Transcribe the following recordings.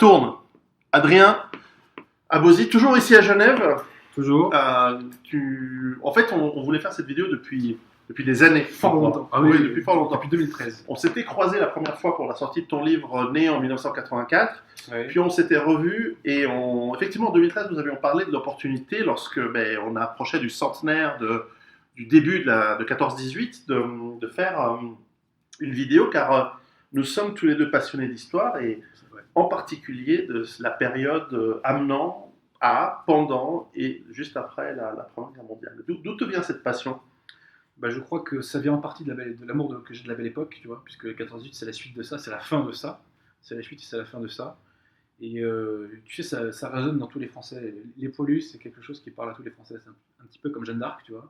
tourne. Adrien Abosi, toujours ici à Genève. Toujours. En fait, on voulait faire cette vidéo depuis des années. Fort longtemps. Ah oui, depuis fort longtemps. Depuis 2013. On s'était croisés la première fois pour la sortie de ton livre Né en 1984. Oui. Puis on s'était revus et effectivement en 2013 nous avions parlé de l'opportunité lorsque on approchait du centenaire du début de 14-18 de faire une vidéo car nous sommes tous les deux passionnés d'histoire et en particulier de la période amenant à, pendant et juste après la Première Guerre mondiale. D'où te vient cette passion ? Je crois que ça vient en partie de l'amour que j'ai de la Belle Époque, tu vois, puisque 14-18 c'est la suite de ça, c'est la fin de ça, c'est la suite et c'est la fin de ça. Et tu sais, ça résonne dans tous les Français. Les poilus, c'est quelque chose qui parle à tous les Français. C'est un petit peu comme Jeanne d'Arc, tu vois.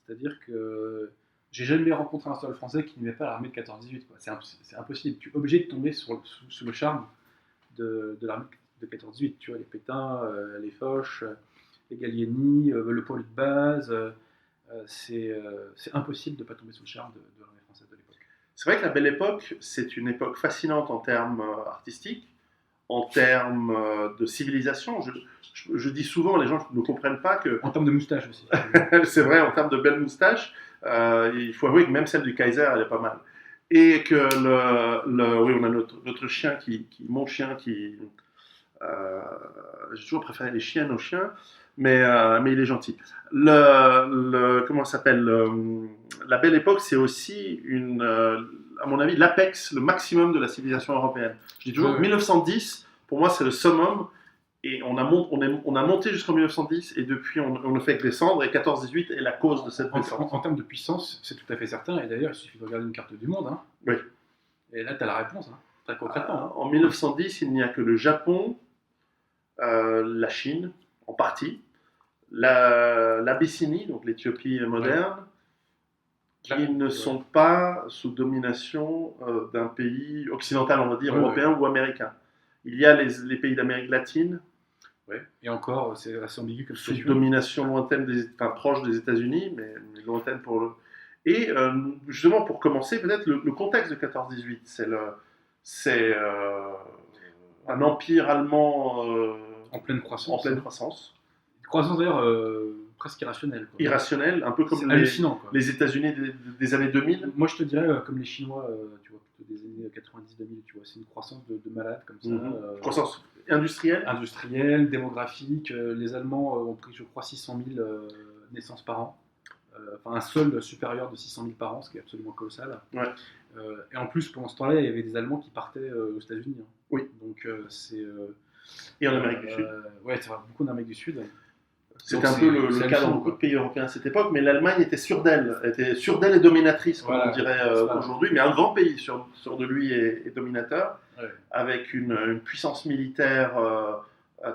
C'est-à-dire que j'ai jamais rencontré un seul Français qui n'aimait pas l'armée de 14-18. C'est impossible. Tu es obligé de tomber sous le charme de l'armée de 14-18. Tu vois, les Pétain, les Foch, les Gallieni, le poilu de base. C'est impossible de ne pas tomber sous le charme de l'armée française de l'époque. C'est vrai que la Belle Époque, c'est une époque fascinante en termes artistiques, en termes de civilisation. Je dis souvent, les gens ne comprennent pas que... En termes de moustache aussi. C'est vrai, en termes de belles moustaches, il faut avouer que même celle du Kaiser, elle est pas mal. Et que oui, on a notre chien, mon chien qui... j'ai toujours préféré les chiennes aux chiens, mais il est gentil. Comment ça s'appelle la Belle Époque, c'est aussi à mon avis, l'apex, le maximum de la civilisation européenne. Je dis toujours, 1910, pour moi, c'est le summum. Et on a monté jusqu'en 1910, et depuis, on ne fait que descendre, et 14-18 est la cause de cette descente. En termes de puissance, c'est tout à fait certain, et d'ailleurs, il suffit de regarder une carte du monde. Hein. Oui. Et là, tu as la réponse, hein, très concrètement. En 1910, il n'y a que le Japon, la Chine, en partie, l'Abyssinie, donc l'Éthiopie moderne, qui ne sont pas sous domination d'un pays occidental, on va dire, européen ou américain. Il y a les pays d'Amérique latine, et encore, c'est assez ambigu comme sous domination lointaine, proche des États-Unis, mais lointaine pour le... Et justement, pour commencer, peut-être le contexte de 14-18, c'est un empire allemand en pleine croissance. Une croissance d'ailleurs presque irrationnelle. Irrationnelle, un peu comme les États-Unis des années 2000. Moi, je te dirais comme les Chinois, tu vois, plutôt des années 90-2000, tu vois, c'est une croissance de malade comme ça. Croissance industrielle, démographique. Les Allemands ont pris, je crois, 600 000 naissances par an. Enfin, un solde supérieur de 600 000 par an, ce qui est absolument colossal. Ouais. Et en plus, pendant ce temps-là, il y avait des Allemands qui partaient aux États-Unis. Hein. Oui. Donc, c'est... et en Amérique du Sud. Ouais, c'est vrai, beaucoup en Amérique du Sud. C'était un peu le cas dans beaucoup de pays européens à cette époque, mais l'Allemagne était sûre d'elle et dominatrice, comme on dirait aujourd'hui, mais un grand pays sûr de lui et dominateur, avec une puissance militaire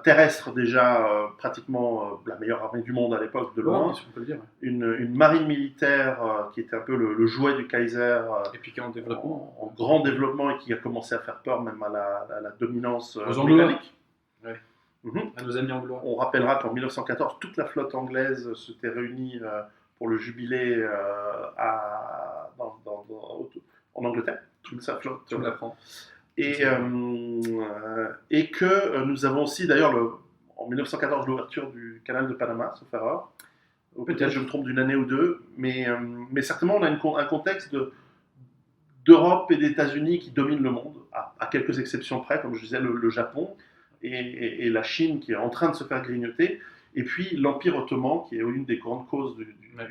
terrestre déjà pratiquement la meilleure armée du monde à l'époque, de loin. Si on peut le dire. Une marine militaire qui était un peu le jouet du Kaiser, et puis qui est en développement. En grand développement, et qui a commencé à faire peur même à la dominance britannique. À nos amis anglois. On rappellera qu'en 1914, toute la flotte anglaise s'était réunie pour le jubilé en Angleterre. Toute sa flotte. Tu me l'apprends. Et que nous avons aussi, d'ailleurs, en 1914, l'ouverture du canal de Panama, sauf erreur. Peut-être je me trompe d'une année ou deux, mais certainement on a un contexte d'Europe et d'États-Unis qui dominent le monde, à quelques exceptions près, comme je disais, le Japon. Et la Chine qui est en train de se faire grignoter, et puis l'Empire ottoman qui est une des grandes causes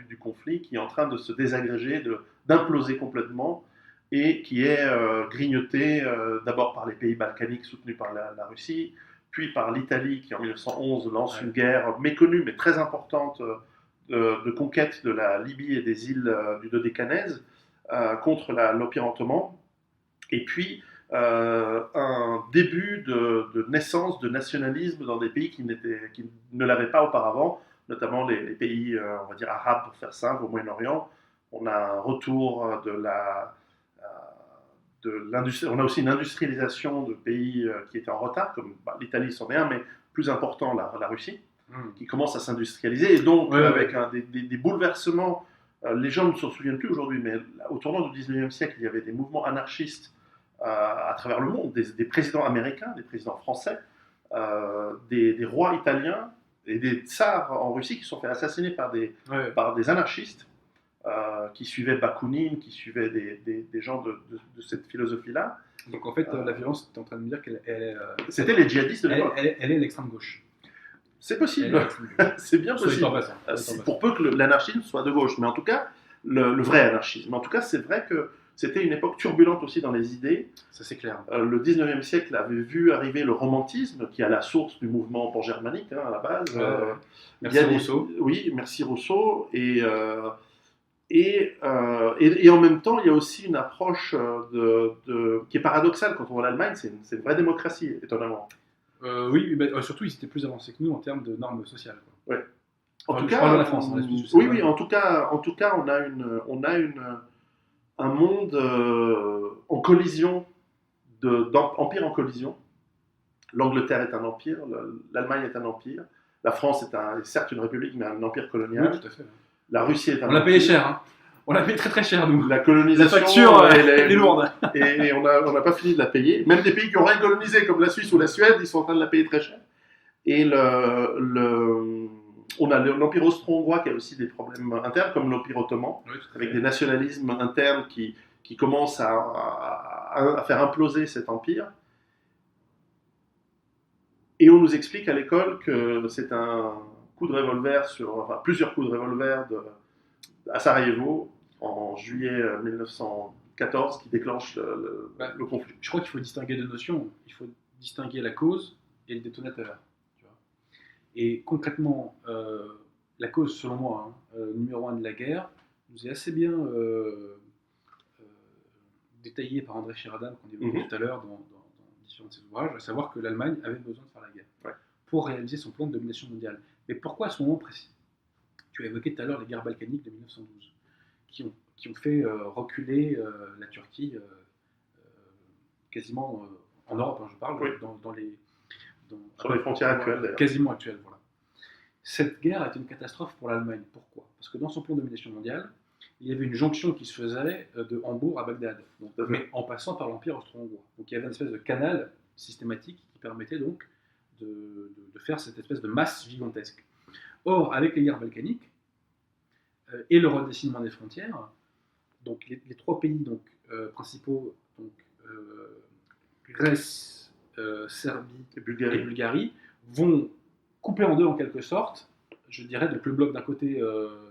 du conflit, qui est en train de se désagréger, d'imploser complètement, et qui est grignoté d'abord par les pays balkaniques soutenus par la Russie, puis par l'Italie qui en 1911 lance une guerre méconnue mais très importante de conquête de la Libye et des îles du Dodécanèse contre l'Empire ottoman, et puis un début de naissance de nationalisme dans des pays qui ne l'avaient pas auparavant, notamment les pays, on va dire, arabes pour faire simple, au Moyen-Orient. On a un retour on a aussi une industrialisation de pays qui étaient en retard, comme l'Italie c'en est un, mais plus important, la Russie, qui commence à s'industrialiser, et donc avec des bouleversements. Les gens ne s'en souviennent plus aujourd'hui, mais au tournant du 19e siècle, il y avait des mouvements anarchistes à travers le monde, des présidents américains, des présidents français, des rois italiens et des tsars en Russie qui se sont fait assassiner par des anarchistes qui suivaient Bakounine, qui suivaient des gens de cette philosophie-là. Donc en fait, la violence, tu es en train de me dire qu'elle est. C'était les djihadistes de l'époque. Elle est l'extrême gauche. C'est possible, c'est bien possible. Pour peu que l'anarchisme soit de gauche, mais en tout cas, le vrai anarchisme. Mais en tout cas, c'est vrai que c'était une époque turbulente aussi dans les idées. Ça, c'est clair. Le 19e siècle avait vu arriver le romantisme, qui est à la source du mouvement pan-germanique, à la base. Merci Rousseau. Oui, merci Rousseau. Et en même temps, il y a aussi une approche qui est paradoxale quand on voit l'Allemagne, c'est une vraie démocratie, étonnamment. Oui, mais surtout, ils étaient plus avancés que nous en termes de normes sociales. Ouais. En tout cas, je parle de la France. Oui, en tout cas, on a un monde en collision, empire en collision. L'Angleterre est un empire, l'Allemagne est un empire, la France est certes une république, mais un empire colonial. Oui, tout à fait. La Russie est un empire. On l'a payé cher, hein. On l'a payé très très cher, nous. La colonisation, la facture, elle est lourde. Et on n'a pas fini de la payer. Même des pays qui ont rien colonisé, comme la Suisse ou la Suède, ils sont en train de la payer très cher. Et on a l'Empire austro-hongrois qui a aussi des problèmes internes, comme l'Empire ottoman, avec des nationalismes internes qui commencent à faire imploser cet empire. Et on nous explique à l'école que c'est un coup de revolver plusieurs coups de revolver à Sarajevo en juillet 1914 qui déclenche le conflit. Je crois qu'il faut distinguer deux notions. Il faut distinguer la cause et le détonateur. Tu vois. Et concrètement, la cause, selon moi, numéro 1 de la guerre, nous est assez bien détaillée par André Sheridan, qu'on évoquait tout à l'heure dans différents de ses ouvrages, à savoir que l'Allemagne avait besoin de faire la guerre pour réaliser son plan de domination mondiale. Mais pourquoi à ce moment précis ? Tu as évoqué tout à l'heure les guerres balkaniques de 1912, qui ont fait reculer la Turquie quasiment en Europe, je parle, sur les frontières actuelles d'ailleurs. Quasiment actuelles, voilà. Cette guerre a été une catastrophe pour l'Allemagne. Pourquoi ? Parce que dans son plan de domination mondiale, il y avait une jonction qui se faisait de Hambourg à Bagdad, mais en passant par l'Empire austro-hongrois. Donc il y avait une espèce de canal systématique qui permettait donc de faire cette espèce de masse gigantesque. Or, avec les guerres balkaniques et le redessinement des frontières, donc les trois pays principaux, Grèce, Serbie et Bulgarie, vont couper en deux en quelque sorte, je dirais, donc le bloc d'un côté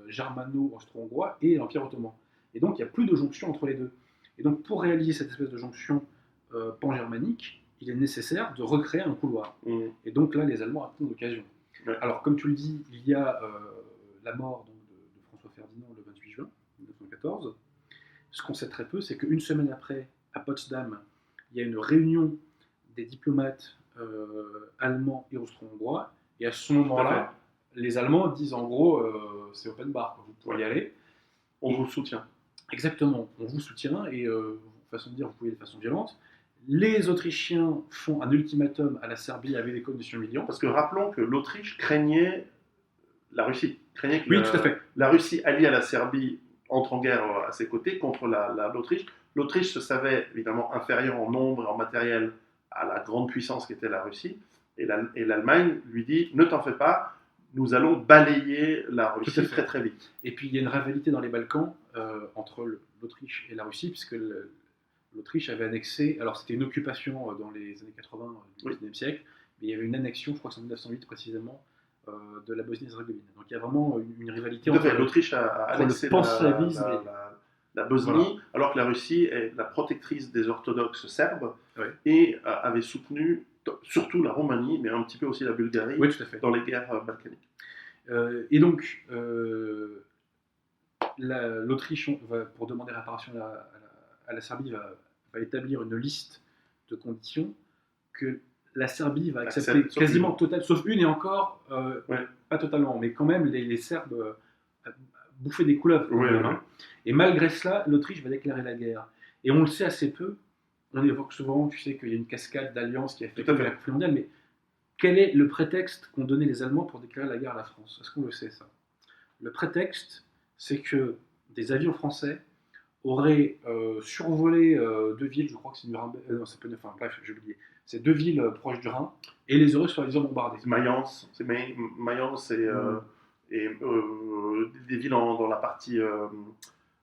germano-austro-hongrois et l'Empire ottoman. Et donc il n'y a plus de jonction entre les deux. Et donc pour réaliser cette espèce de jonction pan-germanique, il est nécessaire de recréer un couloir. Et donc là, les Allemands attendent l'occasion. Ouais. Alors, comme tu le dis, il y a la mort de François Ferdinand le 28 juin 1914. Ce qu'on sait très peu, c'est qu'une semaine après, à Potsdam, il y a une réunion des diplomates allemands et austro-hongrois. Et à ce moment-là, les Allemands disent en gros, c'est open bar, vous pouvez y aller. On vous soutient. Exactement, on vous soutient et façon de dire, vous pouvez de façon violente. Les Autrichiens font un ultimatum à la Serbie avec des conditions humiliantes. Parce que rappelons que l'Autriche craignait la Russie. Craignait que tout à fait. La Russie alliée à la Serbie entre en guerre à ses côtés contre l'Autriche. L'Autriche se savait évidemment inférieure en nombre et en matériel à la grande puissance qui était la Russie. Et l'Allemagne lui dit, ne t'en fais pas, nous allons balayer la Russie très très vite. Et puis il y a une rivalité dans les Balkans entre l'Autriche et la Russie, puisque l'Autriche avait annexé, alors c'était une occupation dans les années 80 du XIXe siècle, mais il y avait une annexion, je crois que c'est en 1908 précisément, de la Bosnie-Herzégovine. Donc il y a vraiment une rivalité entre l'Autriche a annexé la Bosnie, voilà. Alors que la Russie est la protectrice des orthodoxes serbes et avait soutenu surtout la Roumanie, mais un petit peu aussi la Bulgarie dans les guerres balkaniques. Et donc, l'Autriche, pour demander réparation à la Serbie, va établir une liste de conditions que la Serbie va accepter quasiment totale, sauf une et encore, pas totalement, mais quand même les Serbes bouffaient des couleuvres. Et malgré cela, l'Autriche va déclarer la guerre. Et on le sait assez peu, on évoque souvent, tu sais qu'il y a une cascade d'alliances qui a fait la conflit mondial, mais quel est le prétexte qu'ont donné les Allemands pour déclarer la guerre à la France ? Est-ce qu'on le sait ça ? Le prétexte, c'est que des avions français aurait survolé deux villes, je crois que c'est Nuremberg, non, c'est pas, enfin bref, j'ai oublié, c'est deux villes proches du Rhin, et les aurait soi-disant bombardées. Mayence, Mayence et des villes dans la partie,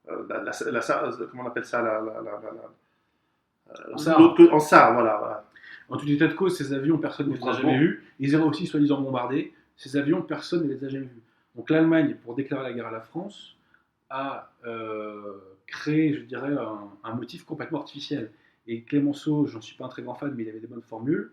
comment on appelle ça, En Sarre. en Sarre, voilà. En tout état de cause, ces avions, personne ne les a jamais vus. Ils auraient aussi soi-disant bombardé. Ces avions, personne ne les a jamais vus. Donc l'Allemagne, pour déclarer la guerre à la France, a créé, je dirais, un motif complètement artificiel. Et Clémenceau, j'en suis pas un très grand fan, mais il avait des bonnes formules.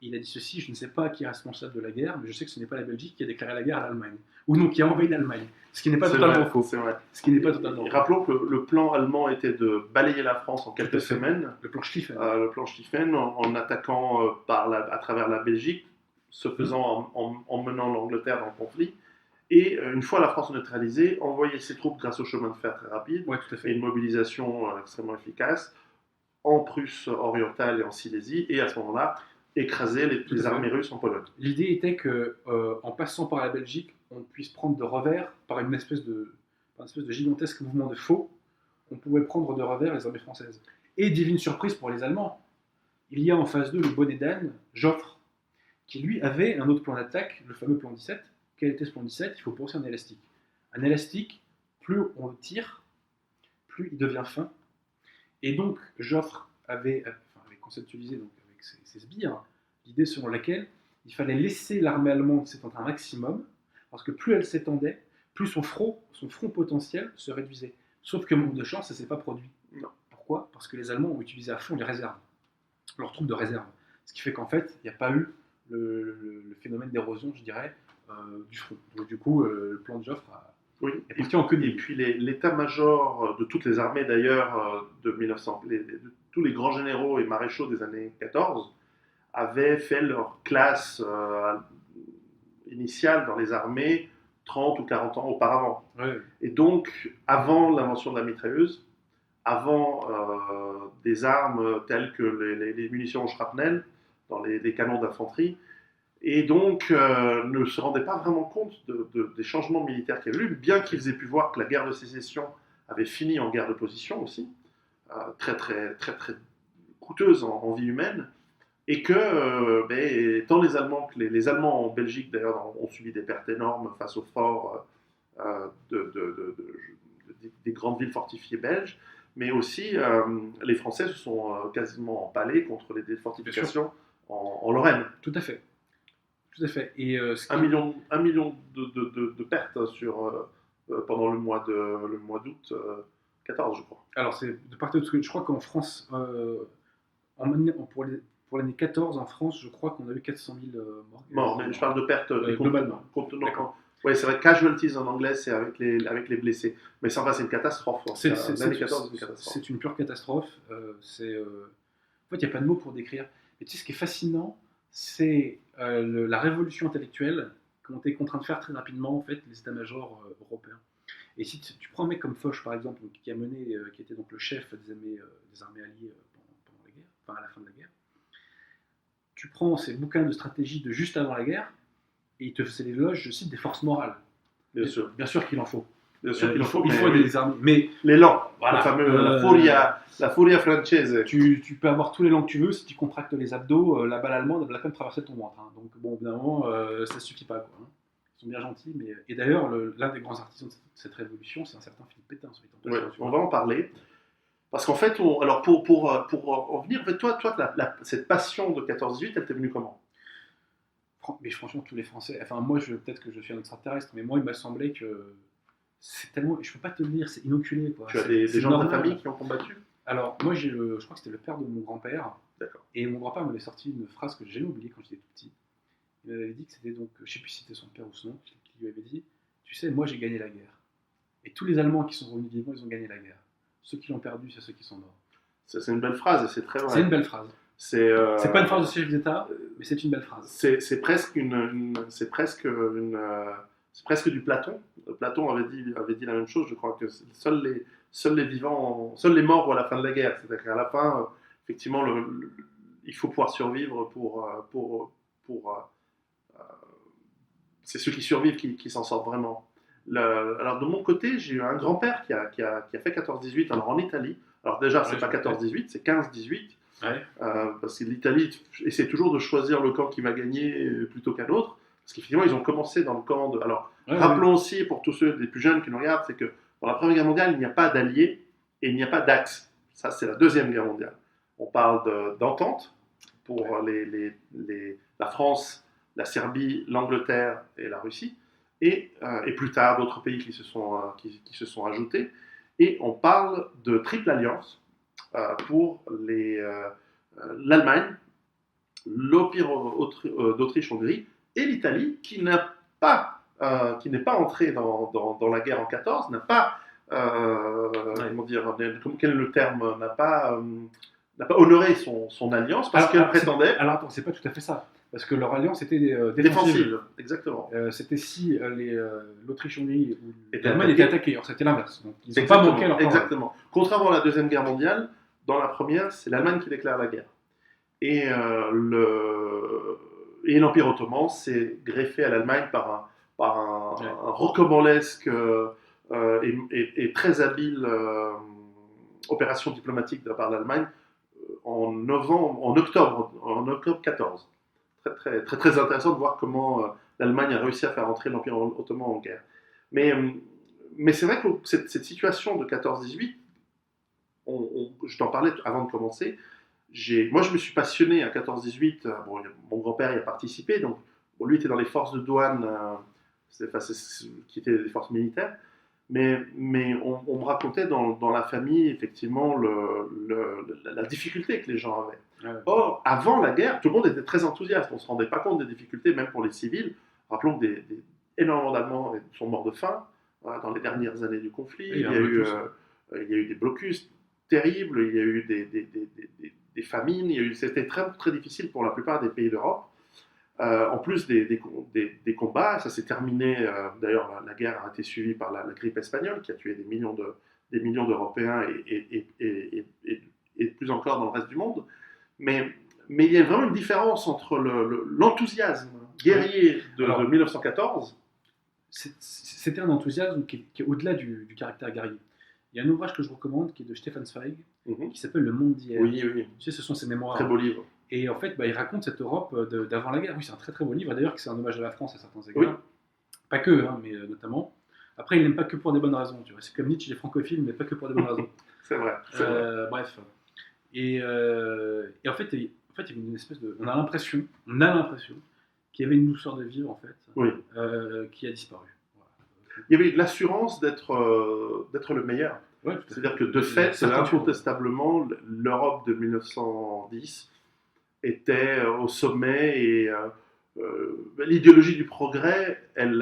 Il a dit ceci: je ne sais pas qui est responsable de la guerre, mais je sais que ce n'est pas la Belgique qui a déclaré la guerre à l'Allemagne. Ou non, qui a envahi l'Allemagne. Ce qui n'est pas totalement faux. C'est vrai. Ce qui n'est pas totalement Et faux. rappelons que le plan allemand était de balayer la France en quelques semaines. Le plan Schlieffen. Le plan Schlieffen, en attaquant à travers la Belgique, se faisant en menant l'Angleterre dans le conflit. Et une fois la France neutralisée, envoyer ses troupes grâce au chemin de fer très rapide, Ouais, tout à fait. et une mobilisation extrêmement efficace en Prusse orientale et en Silésie, et à ce moment-là, écraser les armées russes en Pologne. L'idée était que, en passant par la Belgique, on puisse prendre de revers, par une espèce de gigantesque mouvement de faux, on pouvait prendre de revers les armées françaises. Et divine surprise pour les Allemands, il y a en face d'eux le bonnet d'âne, Joffre, qui lui avait un autre plan d'attaque, le fameux plan 17. Quel était ce plan 17? Il faut penser à un élastique. Un élastique, plus on le tire, plus il devient fin. Et donc Joffre avait conceptualisé donc, avec ses sbires l'idée selon laquelle il fallait laisser l'armée allemande s'étendre un maximum, parce que plus elle s'étendait, plus son front potentiel se réduisait. Sauf que manque de chance, ça ne s'est pas produit. Non. Pourquoi? Parce que les Allemands ont utilisé à fond les réserves, leurs troupes de réserve. Ce qui fait qu'en fait, il n'y a pas eu le phénomène d'érosion, je dirais, du front. Donc du coup, le plan de Joffre est parti en queue de Et puis l'état-major de toutes les armées d'ailleurs de 1900, tous les grands généraux et maréchaux des années 14 avaient fait leur classe initiale dans les armées 30 ou 40 ans auparavant. Ouais. Et donc, avant l'invention de la mitrailleuse, avant des armes telles que les munitions au shrapnel dans les canons d'infanterie, et donc ne se rendaient pas vraiment compte des changements militaires qu'il y avait eu, bien qu'ils aient pu voir que la guerre de sécession avait fini en guerre de position aussi, très coûteuse en vie humaine, et que tant les Allemands que les Allemands en Belgique d'ailleurs ont subi des pertes énormes face aux forts des grandes villes fortifiées belges, mais aussi les Français se sont quasiment empalés contre les fortifications en Lorraine. Tout à fait. Tout à fait. Et, un million de pertes pendant le mois d'août 14, je crois. Alors, c'est de partir de ce que je crois qu'en France, pour l'année 14, en France, je crois qu'on a eu 400 000 morts. Mais je parle de pertes globalement. Oui, c'est vrai, casualties en anglais, c'est avec les blessés. Mais ça, c'est une catastrophe. C'est une pure catastrophe. En fait, il n'y a pas de mots pour décrire. Mais tu sais, ce qui est fascinant, c'est la révolution intellectuelle qu'ont été contraints de faire très rapidement en fait, les états-majors européens. Et si tu prends un mec comme Foch, par exemple, qui était donc le chef des armées alliées pendant la guerre, enfin à la fin de la guerre, tu prends ses bouquins de stratégie de juste avant la guerre, et il te faisait l'éloge, je cite, des forces morales. Bien sûr. Bien sûr qu'il en faut. Bien sûr qu'il en faut. Il faut des armées. Mais l'élan, voilà, le fameux la furia francese. Tu peux avoir tous les langues que tu veux, si tu contractes les abdos, la balle allemande elle va quand même traverser ton ventre. Hein. Donc bon, évidemment, ça ne suffit pas. Quoi, hein. Ils sont bien gentils, mais... Et d'ailleurs, l'un des grands artisans de cette révolution, c'est un certain Philippe Pétain. Ouais, on va en parler. Parce qu'en fait, alors pour en venir, en fait, toi cette passion de 14-18, elle t'est venue comment? Mais franchement, tous les Français, enfin moi, peut-être que je suis un extraterrestre, mais moi, il m'a semblé que c'est tellement, je peux pas te le dire, c'est inoculé. Quoi. Tu as des gens de ta famille qui ont combattu? Alors, moi, je crois que c'était le père de mon grand-père. D'accord. Et mon grand-père m'avait sorti une phrase que j'ai jamais oubliée quand j'étais tout petit. Il m'avait dit que c'était donc, je sais plus si c'était son père ou son oncle, qui lui avait dit, tu sais, moi, j'ai gagné la guerre. Et tous les Allemands qui sont revenus vivants, ils ont gagné la guerre. Ceux qui l'ont perdu, c'est ceux qui sont morts. C'est une belle phrase, et c'est très vrai. C'est une belle phrase. C'est pas une phrase de chef d'État, mais c'est une belle phrase. C'est presque du Platon. Platon avait dit la même chose. Je crois que seuls les morts voient la fin de la guerre. C'est-à-dire qu'à la fin, effectivement, il faut pouvoir survivre c'est ceux qui survivent qui s'en sortent vraiment. Alors de mon côté, j'ai eu un grand-père qui a fait 14-18, alors en Italie. Alors déjà, c'est Ouais, pas je comprends. 14-18, c'est 15-18. Ouais. Parce que l'Italie essaie toujours de choisir le camp qui va gagner plutôt qu'un autre. Parce qu'effectivement, ils ont commencé dans le camp de. Alors, Ouais, ouais. rappelons aussi, pour tous ceux des plus jeunes qui nous regardent, c'est que dans la Première Guerre mondiale, il n'y a pas d'alliés et il n'y a pas d'axe. Ça, c'est la Deuxième Guerre mondiale. On parle d'entente pour la France, la Serbie, l'Angleterre et la Russie. Et plus tard, d'autres pays qui se sont ajoutés. Et on parle de triple alliance pour l'Allemagne, l'Empire d'Autriche-Hongrie et l'Italie, qui n'est pas entrée dans la guerre en 14, n'a pas, comment dire, quel est le terme, n'a pas honoré son alliance parce qu'elle prétendait. Alors attends, c'est pas tout à fait ça. Parce que leur alliance était défensive. Défensive, exactement. C'était si l'Autriche-Hongrie ou Était l'Allemagne attaquée. étaient attaquées. Alors c'était l'inverse. Donc ils n'ont pas Exactement, manqué leur parole. exactement. Contrairement à la Deuxième Guerre mondiale, dans la première, c'est l'Allemagne qui déclare la guerre. Et l'Empire ottoman s'est greffé à l'Allemagne par Ouais. un rocambolesque et très habile opération diplomatique de la part de l'Allemagne en octobre 14. Très intéressant de voir comment l'Allemagne a réussi à faire entrer l'Empire ottoman en guerre. Mais c'est vrai que cette situation de 14-18, je t'en parlais avant de commencer, moi je me suis passionné à 14-18, bon, mon grand-père y a participé, donc bon, lui était dans les forces de douane, qui étaient des forces militaires, mais on me racontait dans la famille effectivement la difficulté que les gens avaient. Ouais. Or, avant la guerre, tout le monde était très enthousiaste, on ne se rendait pas compte des difficultés, même pour les civils. Rappelons que énormément d'Allemands sont morts de faim dans les dernières années du conflit. Oui, Il y a eu des blocus terribles, il y a eu des famines, c'était très difficile pour la plupart des pays d'Europe. En plus des combats, ça s'est terminé, d'ailleurs la guerre a été suivie par la grippe espagnole qui a tué des millions d'Européens et plus encore dans le reste du monde. Mais il y a vraiment une différence entre l'enthousiasme guerrier de 1914. C'était un enthousiasme qui est au-delà du caractère guerrier. Il y a un ouvrage que je recommande qui est de Stefan Zweig, qui s'appelle Le Monde d'hier. Oui. Tu sais, ce sont ses mémoires. Très beau livre. Et en fait, il raconte cette Europe d'avant la guerre. Oui, c'est un très très beau livre. D'ailleurs, c'est un hommage à la France à certains égards. Oui. Pas que, mais notamment. Après, il n'aime pas que pour des bonnes raisons. Tu vois. C'est comme Nietzsche, il est francophile, mais pas que pour des bonnes raisons. C'est vrai. Bref. Et en fait, il y avait une espèce de. On a l'impression qu'il y avait une douceur de vivre, en fait, Oui. qui a disparu. Voilà. Il y avait l'assurance d'être le meilleur. Ouais, c'est-à-dire que de fait, incontestablement, l'Europe de 1910 était au sommet et l'idéologie du progrès, elle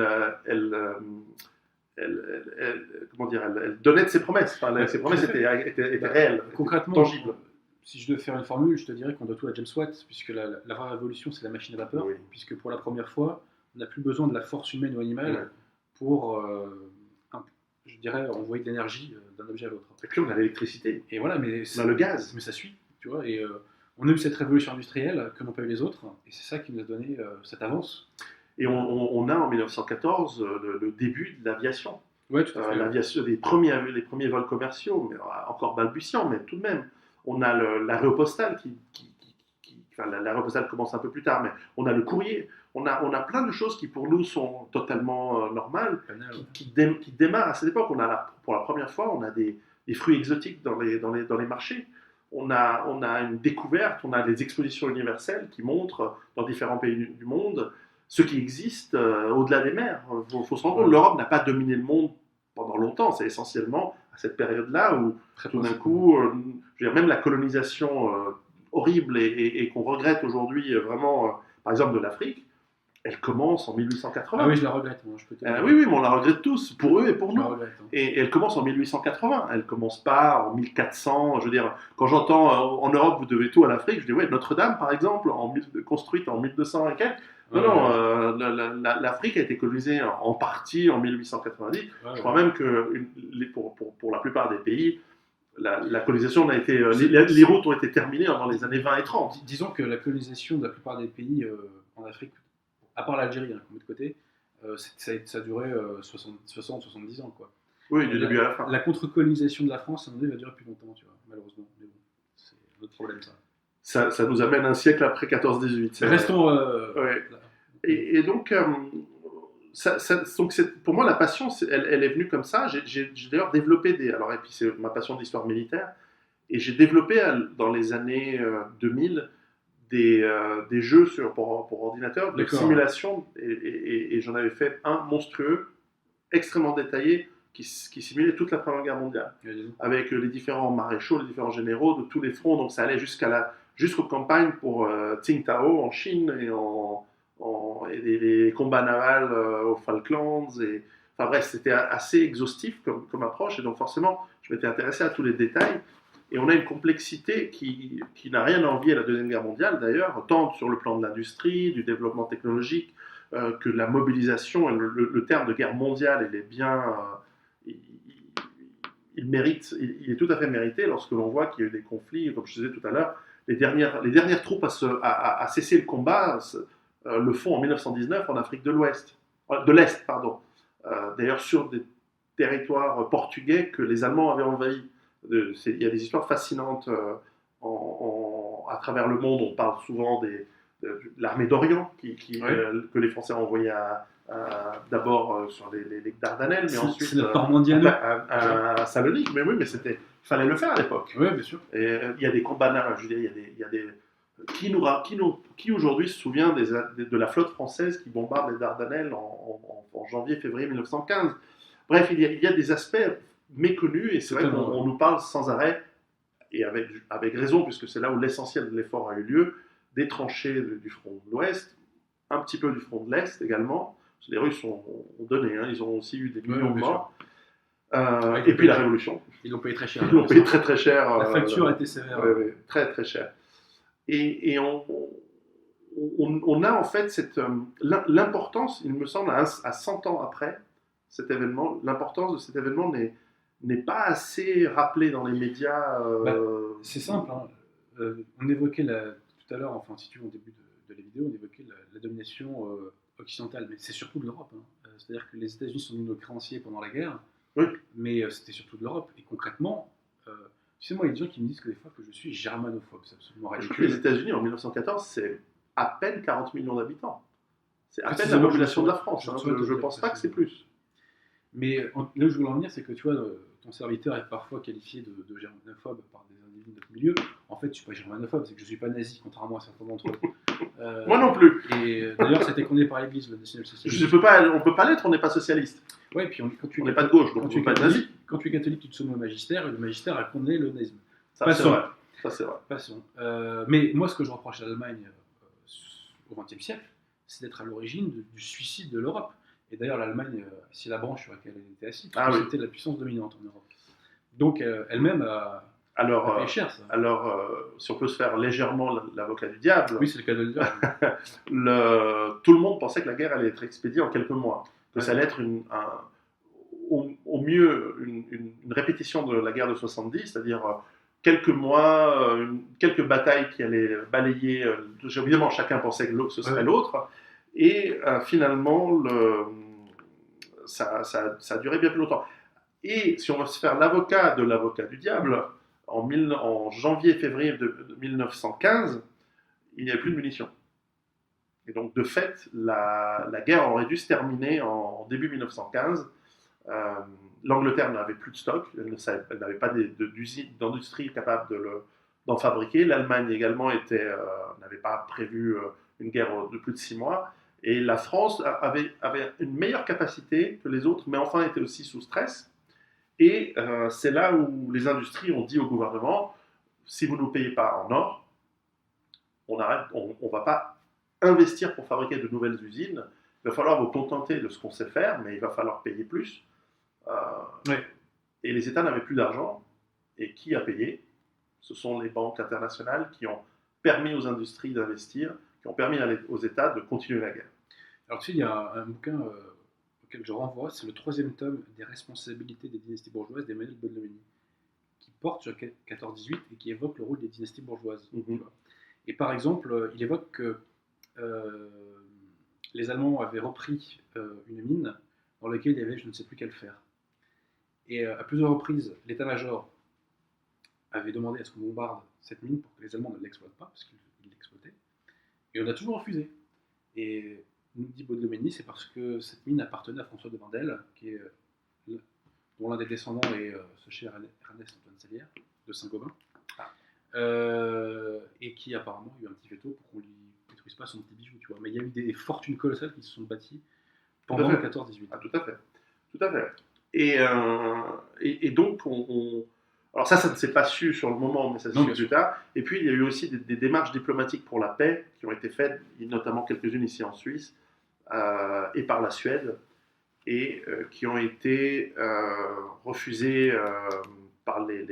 donnait de ses promesses. Enfin, ses promesses étaient réelles, concrètement, tangibles. Si je devais faire une formule, je te dirais qu'on doit tout à James Watt, puisque la vraie révolution, c'est la machine à vapeur, puisque pour la première fois, on n'a plus besoin de la force humaine ou animale pour, je dirais, envoyer de l'énergie d'un objet à l'autre. Et puis on a l'électricité. Et voilà, mais on a le gaz. Mais ça suit, tu vois. Et on a eu cette révolution industrielle que n'ont pas eu les autres, et c'est ça qui nous a donné cette avance. Et on a en 1914 le début de l'aviation. Ouais, tout à fait. L'aviation, les premiers vols commerciaux, mais encore balbutiants, mais tout de même. On a l'aéropostale l'aéropostale commence un peu plus tard, mais on a le courrier. On a plein de choses qui pour nous sont totalement normales, qui démarrent à cette époque. Pour la première fois, on a des fruits exotiques dans les marchés. On a une découverte, on a des expositions universelles qui montrent dans différents pays du monde ce qui existe au-delà des mers. Il faut se rendre compte, l'Europe n'a pas dominé le monde pendant longtemps. C'est essentiellement à cette période-là où tout d'un coup, je veux dire, même la colonisation horrible et qu'on regrette aujourd'hui vraiment, par exemple de l'Afrique, elle commence en 1880. Ah oui, je la regrette, moi, je peux te dire. Oui, mais on la regrette tous, pour eux et pour nous. Regrette, hein. Et elle commence en 1880, elle commence pas en 1400. Je veux dire, quand j'entends en Europe, vous devez tout à l'Afrique, je dis, ouais, Notre-Dame, par exemple, construite en 1200 et quelques. Non, l'Afrique a été colonisée en partie en 1890. Je crois même que pour la plupart des pays, la colonisation a été, les routes ont été terminées dans les années 20 et 30. Disons que la colonisation de la plupart des pays en Afrique, à part l'Algérie, qu'on met de côté, Ça a duré 60-70 ans, quoi. Oui, du début à la fin. La contre-colonisation de la France, à mon avis, va durer plus longtemps, tu vois, malheureusement. Mais bon, c'est un autre problème, ça. Ça nous amène un siècle après 14-18. C'est vrai. Restons. Ouais. Là. Et donc, pour moi, la passion, elle est venue comme ça. J'ai d'ailleurs développé alors, et puis c'est ma passion d'histoire militaire, et j'ai développé dans les années 2000 des jeux pour ordinateur, de D'accord. simulation, et j'en avais fait un monstrueux, extrêmement détaillé, qui simulait toute la Première Guerre mondiale, avec les différents maréchaux, les différents généraux de tous les fronts. Donc ça allait jusqu'aux campagnes pour Tsingtao en Chine et les combats navals aux Falklands. Enfin bref, c'était assez exhaustif comme approche, et donc forcément, je m'étais intéressé à tous les détails. Et on a une complexité qui n'a rien à envier à la Deuxième Guerre mondiale, d'ailleurs, tant sur le plan de l'industrie, du développement technologique, que de la mobilisation. Le terme de guerre mondiale, il est bien... il est tout à fait mérité lorsque l'on voit qu'il y a eu des conflits, comme je disais tout à l'heure. Les dernières troupes à cesser le combat le font en 1919 en Afrique de l'Est, pardon. D'ailleurs, sur des territoires portugais que les Allemands avaient envahis. Il y a des histoires fascinantes à travers le monde. On parle souvent de l'armée d'Orient que les Français ont envoyé d'abord sur les Dardanelles, mais ensuite c'est notre Normandiano. à Salonique. Mais oui, mais il fallait le faire à l'époque. Oui, bien sûr. Et il y a des combats navals. Je veux dire, il y a des qui aujourd'hui se souvient de la flotte française qui bombarde les Dardanelles en janvier-février 1915. Bref, il y a des aspects méconnus, et c'est vrai qu'on nous parle sans arrêt, et avec raison, puisque c'est là où l'essentiel de l'effort a eu lieu, des tranchées du front de l'Ouest, un petit peu du front de l'Est également. Les Russes ont donné, hein, ils ont aussi eu des millions de morts. Et puis la Révolution. Ils l'ont payé très cher. Ils l'ont payé très très cher. La facture a été sévère. Oui, très très cher. Et on a en fait l'importance, il me semble, à 100 ans après cet événement, l'importance de cet événement n'est pas assez rappelée dans les médias. C'est simple. Hein. On évoquait tout à l'heure, enfin si tu veux, au début de la vidéo, on évoquait la domination occidentale, mais c'est surtout de l'Europe. Hein. C'est-à-dire que les États-Unis sont nos créanciers pendant la guerre, oui. Mais c'était surtout de l'Europe. Et concrètement, tu sais, moi, il y a des gens qui me disent que des fois que je suis germanophobe. C'est absolument ridicule. Les États-Unis, en 1914, c'est à peine 40 millions d'habitants. C'est à peine la population de la France. Je ne pense pas que c'est plus. Mais là où je voulais en venir, c'est que tu vois, ton serviteur est parfois qualifié de germanophobe par des individus de notre milieu. En fait, je ne suis pas germanophobe, c'est que je ne suis pas nazi, contrairement à certains d'entre eux. Moi non plus. Et d'ailleurs, c'était condamné par l'Église, le national-socialisme. On ne peut pas l'être, on n'est pas socialiste. Ouais, puis on n'est pas de gauche, donc on ne peut pas être nazi. Quand tu es catholique, tu te soumets au magistère, et le magistère a condamné le nazisme. Ça, c'est vrai. Ça, c'est vrai. Passons. Mais moi, ce que je reproche à l'Allemagne au XXe siècle, c'est d'être à l'origine du suicide de l'Europe. Et d'ailleurs, l'Allemagne, c'est la branche sur laquelle elle était assise, c'était la puissance dominante en Europe. Donc, elle-même a payé cher, ça. Alors, si on peut se faire légèrement l'avocat du diable... Oui, c'est le cas de le dire. Tout le monde pensait que la guerre allait être expédiée en quelques mois. Que ça allait être au mieux une répétition de la guerre de 70, c'est-à-dire quelques mois, quelques batailles qui allaient balayer... évidemment, chacun pensait que ce serait l'autre. Et finalement, ça a duré bien plus longtemps. Et si on va se faire l'avocat du diable, en janvier-février de 1915, il n'y avait plus de munitions. Et donc, de fait, la guerre aurait dû se terminer en début 1915. L'Angleterre n'avait plus de stock, elle n'avait pas d'industrie capable d'en fabriquer. L'Allemagne également n'avait pas prévu une guerre de plus de 6 mois. Et la France avait une meilleure capacité que les autres, mais enfin était aussi sous stress. Et c'est là où les industries ont dit au gouvernement, si vous ne nous payez pas en or, on arrête, on ne va pas investir pour fabriquer de nouvelles usines. Il va falloir vous contenter de ce qu'on sait faire, mais il va falloir payer plus. Et les États n'avaient plus d'argent. Et qui a payé? Ce sont les banques internationales qui ont permis aux industries d'investir, qui ont permis aux États de continuer la guerre. Alors tu sais, il y a un bouquin auquel je renvoie, c'est le 3e tome des responsabilités des dynasties bourgeoises d'Emmanuel Bolognini, qui porte sur 14-18 et qui évoque le rôle des dynasties bourgeoises. Et par exemple, il évoque que les Allemands avaient repris une mine dans laquelle il y avait je ne sais plus quel fer. Et à plusieurs reprises, l'état-major avait demandé à ce qu'on bombarde cette mine pour que les Allemands ne l'exploitent pas, parce qu'ils l'exploitaient. Et on a toujours refusé. Et nous dit Baudelaire, c'est parce que cette mine appartenait à François de Wendel, dont l'un des descendants est ce cher Ernest Antoine Salière, de Saint-Gobain, et qui apparemment a eu un petit veto pour qu'on lui détruise pas son petit bijou, tu vois. Mais il y a eu des fortunes colossales qui se sont bâties pendant le 14-18. Ah, tout à fait. Tout à fait. Et donc, alors ça ne s'est pas su sur le moment, mais ça s'est su plus tard. Et puis, il y a eu aussi des démarches diplomatiques pour la paix qui ont été faites, notamment quelques-unes ici en Suisse, et par la Suède, et qui ont été refusées par les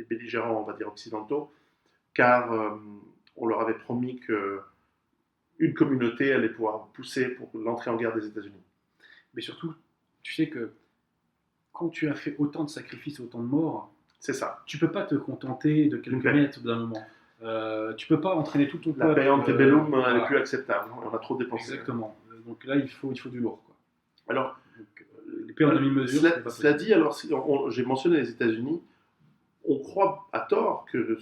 belligérants, on va dire, occidentaux, car on leur avait promis qu'une communauté allait pouvoir pousser pour l'entrée en guerre des États-Unis. Mais surtout, tu sais que quand tu as fait autant de sacrifices, autant de morts, c'est ça. Tu peux pas te contenter de quelques miettes d'un moment. Tu peux pas entraîner tout ton peuple. La paix antebellum n'est plus acceptable. On a trop dépensé. Exactement. Donc là, il faut du lourd, quoi. Alors, les paix en demi-mesure. Cela dit, alors, j'ai mentionné les États-Unis. On croit à tort que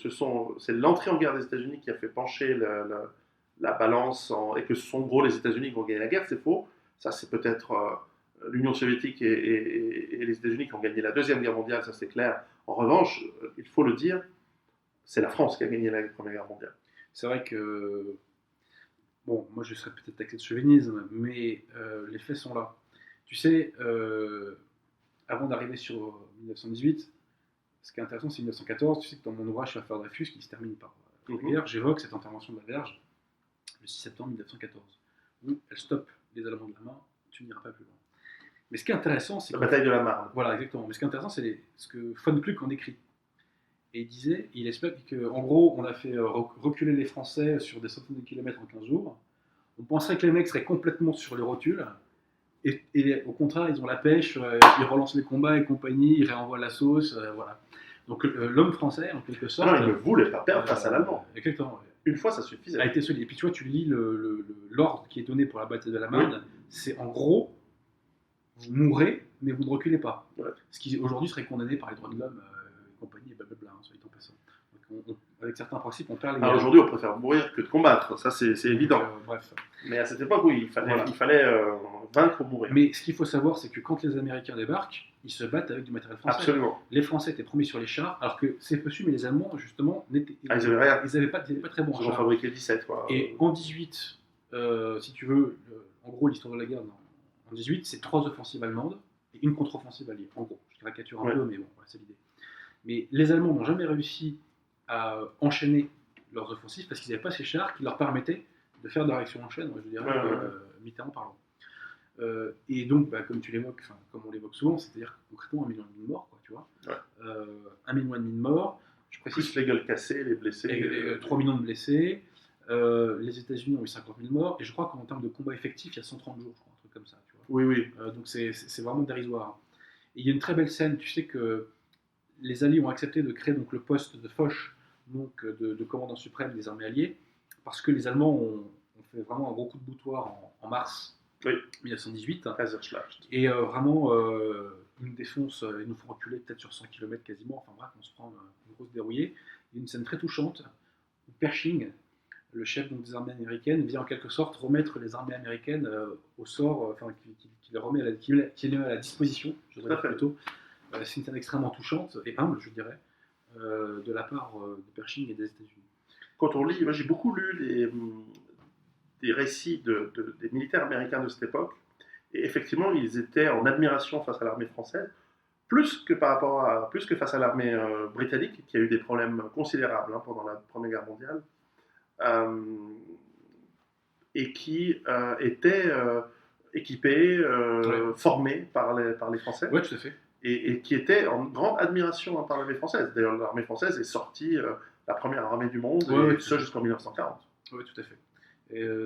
c'est l'entrée en guerre des États-Unis qui a fait pencher la balance et que ce sont gros les États-Unis qui vont gagner la guerre. C'est faux. Ça, c'est peut-être l'Union soviétique et les États-Unis qui ont gagné la Deuxième Guerre mondiale, ça c'est clair. En revanche, il faut le dire, c'est la France qui a gagné la Première Guerre mondiale. C'est vrai que, bon, moi je serais peut-être taxé de chauvinisme, mais les faits sont là. Tu sais, avant d'arriver sur 1918, ce qui est intéressant, c'est 1914. Tu sais que dans mon ouvrage sur l'affaire Dreyfus, qui se termine par la guerre, j'évoque cette intervention de la Verge le 6 septembre 1914, où elle stoppe les Allemands de la main, tu n'iras pas plus loin. Mais ce qui est intéressant, c'est la bataille de la Marne. Voilà, exactement. Mais ce qui est intéressant, c'est ce que von Kluck en écrit. Et il explique qu'en gros, on a fait reculer les Français sur des centaines de kilomètres en 15 jours. On penserait que les mecs seraient complètement sur les rotules. Et au contraire, ils ont la pêche, ils relancent les combats et compagnie, ils réenvoient la sauce, voilà. Donc l'homme français, en quelque sorte... Non, il ne voulait pas perdre face à l'Allemand. Exactement. Une fois, ça suffisait. A été solide. Et puis tu vois, tu lis l'ordre qui est donné pour la bataille de la Marne, c'est en gros... Vous mourrez, mais vous ne reculez pas. Ouais. Ce qui aujourd'hui serait condamné par les droits de l'homme et compagnie, et blablabla, soit dit en passant. Donc avec certains principes, on perd les guerres. Aujourd'hui, on préfère mourir que de combattre, ça c'est évident. Bref. Mais à cette époque, oui, il fallait vaincre ou mourir. Mais ce qu'il faut savoir, c'est que quand les Américains débarquent, ils se battent avec du matériel français. Absolument. Les Français étaient promis sur les chars, alors que c'est possible, mais les Allemands, justement, ils n'avaient rien. Ils n'avaient pas très bons Ils ont fabriqué 17, quoi. Et en 18, si tu veux, en gros, l'histoire de la guerre, en 18, c'est 3 offensives allemandes et une contre-offensive alliée. En gros, je caricature un peu, mais bon, c'est l'idée. Mais les Allemands n'ont jamais réussi à enchaîner leurs offensives parce qu'ils n'avaient pas ces chars qui leur permettaient de faire de la réaction en chaîne, je dirais, militairement parlant. Et donc, comme tu l'évoques, comme on l'évoque souvent, c'est-à-dire concrètement 1,5 million de morts, quoi, tu vois. 1,5 million de morts. Je précise, plus les gueules cassées, les blessés. Et 3 millions de blessés. Les États-Unis ont eu 50 000 morts. Et je crois qu'en termes de combat effectif, il y a 130 jours, je crois, un truc comme ça. Tu vois. Oui. Donc c'est vraiment dérisoire. Et il y a une très belle scène. Tu sais que les Alliés ont accepté de créer donc, le poste de Foch, donc de commandant suprême des armées alliées, parce que les Allemands ont fait vraiment un gros coup de boutoir en mars 1918. Et vraiment, ils nous défoncent, ils nous font reculer peut-être sur 100 km quasiment. Enfin bref, on se prend une grosse dérouillée. Il y a une scène très touchante où Pershing, le chef donc, des armées américaines, vient en quelque sorte remettre les armées américaines au sort, qui les remet qui les met à la disposition, je dirais plutôt. C'est une scène extrêmement touchante et humble, je dirais, de la part de Pershing et des États-Unis. Quand on lit, moi j'ai beaucoup lu des récits des militaires américains de cette époque, et effectivement, ils étaient en admiration face à l'armée française, plus que face à l'armée britannique, qui a eu des problèmes considérables pendant la Première Guerre mondiale, et qui était équipé, formé par les Français. Oui, tout à fait. Et qui était en grande admiration par l'armée française. D'ailleurs, l'armée française est sortie la première armée du monde, et ce jusqu'en 1940. Oui, tout à fait.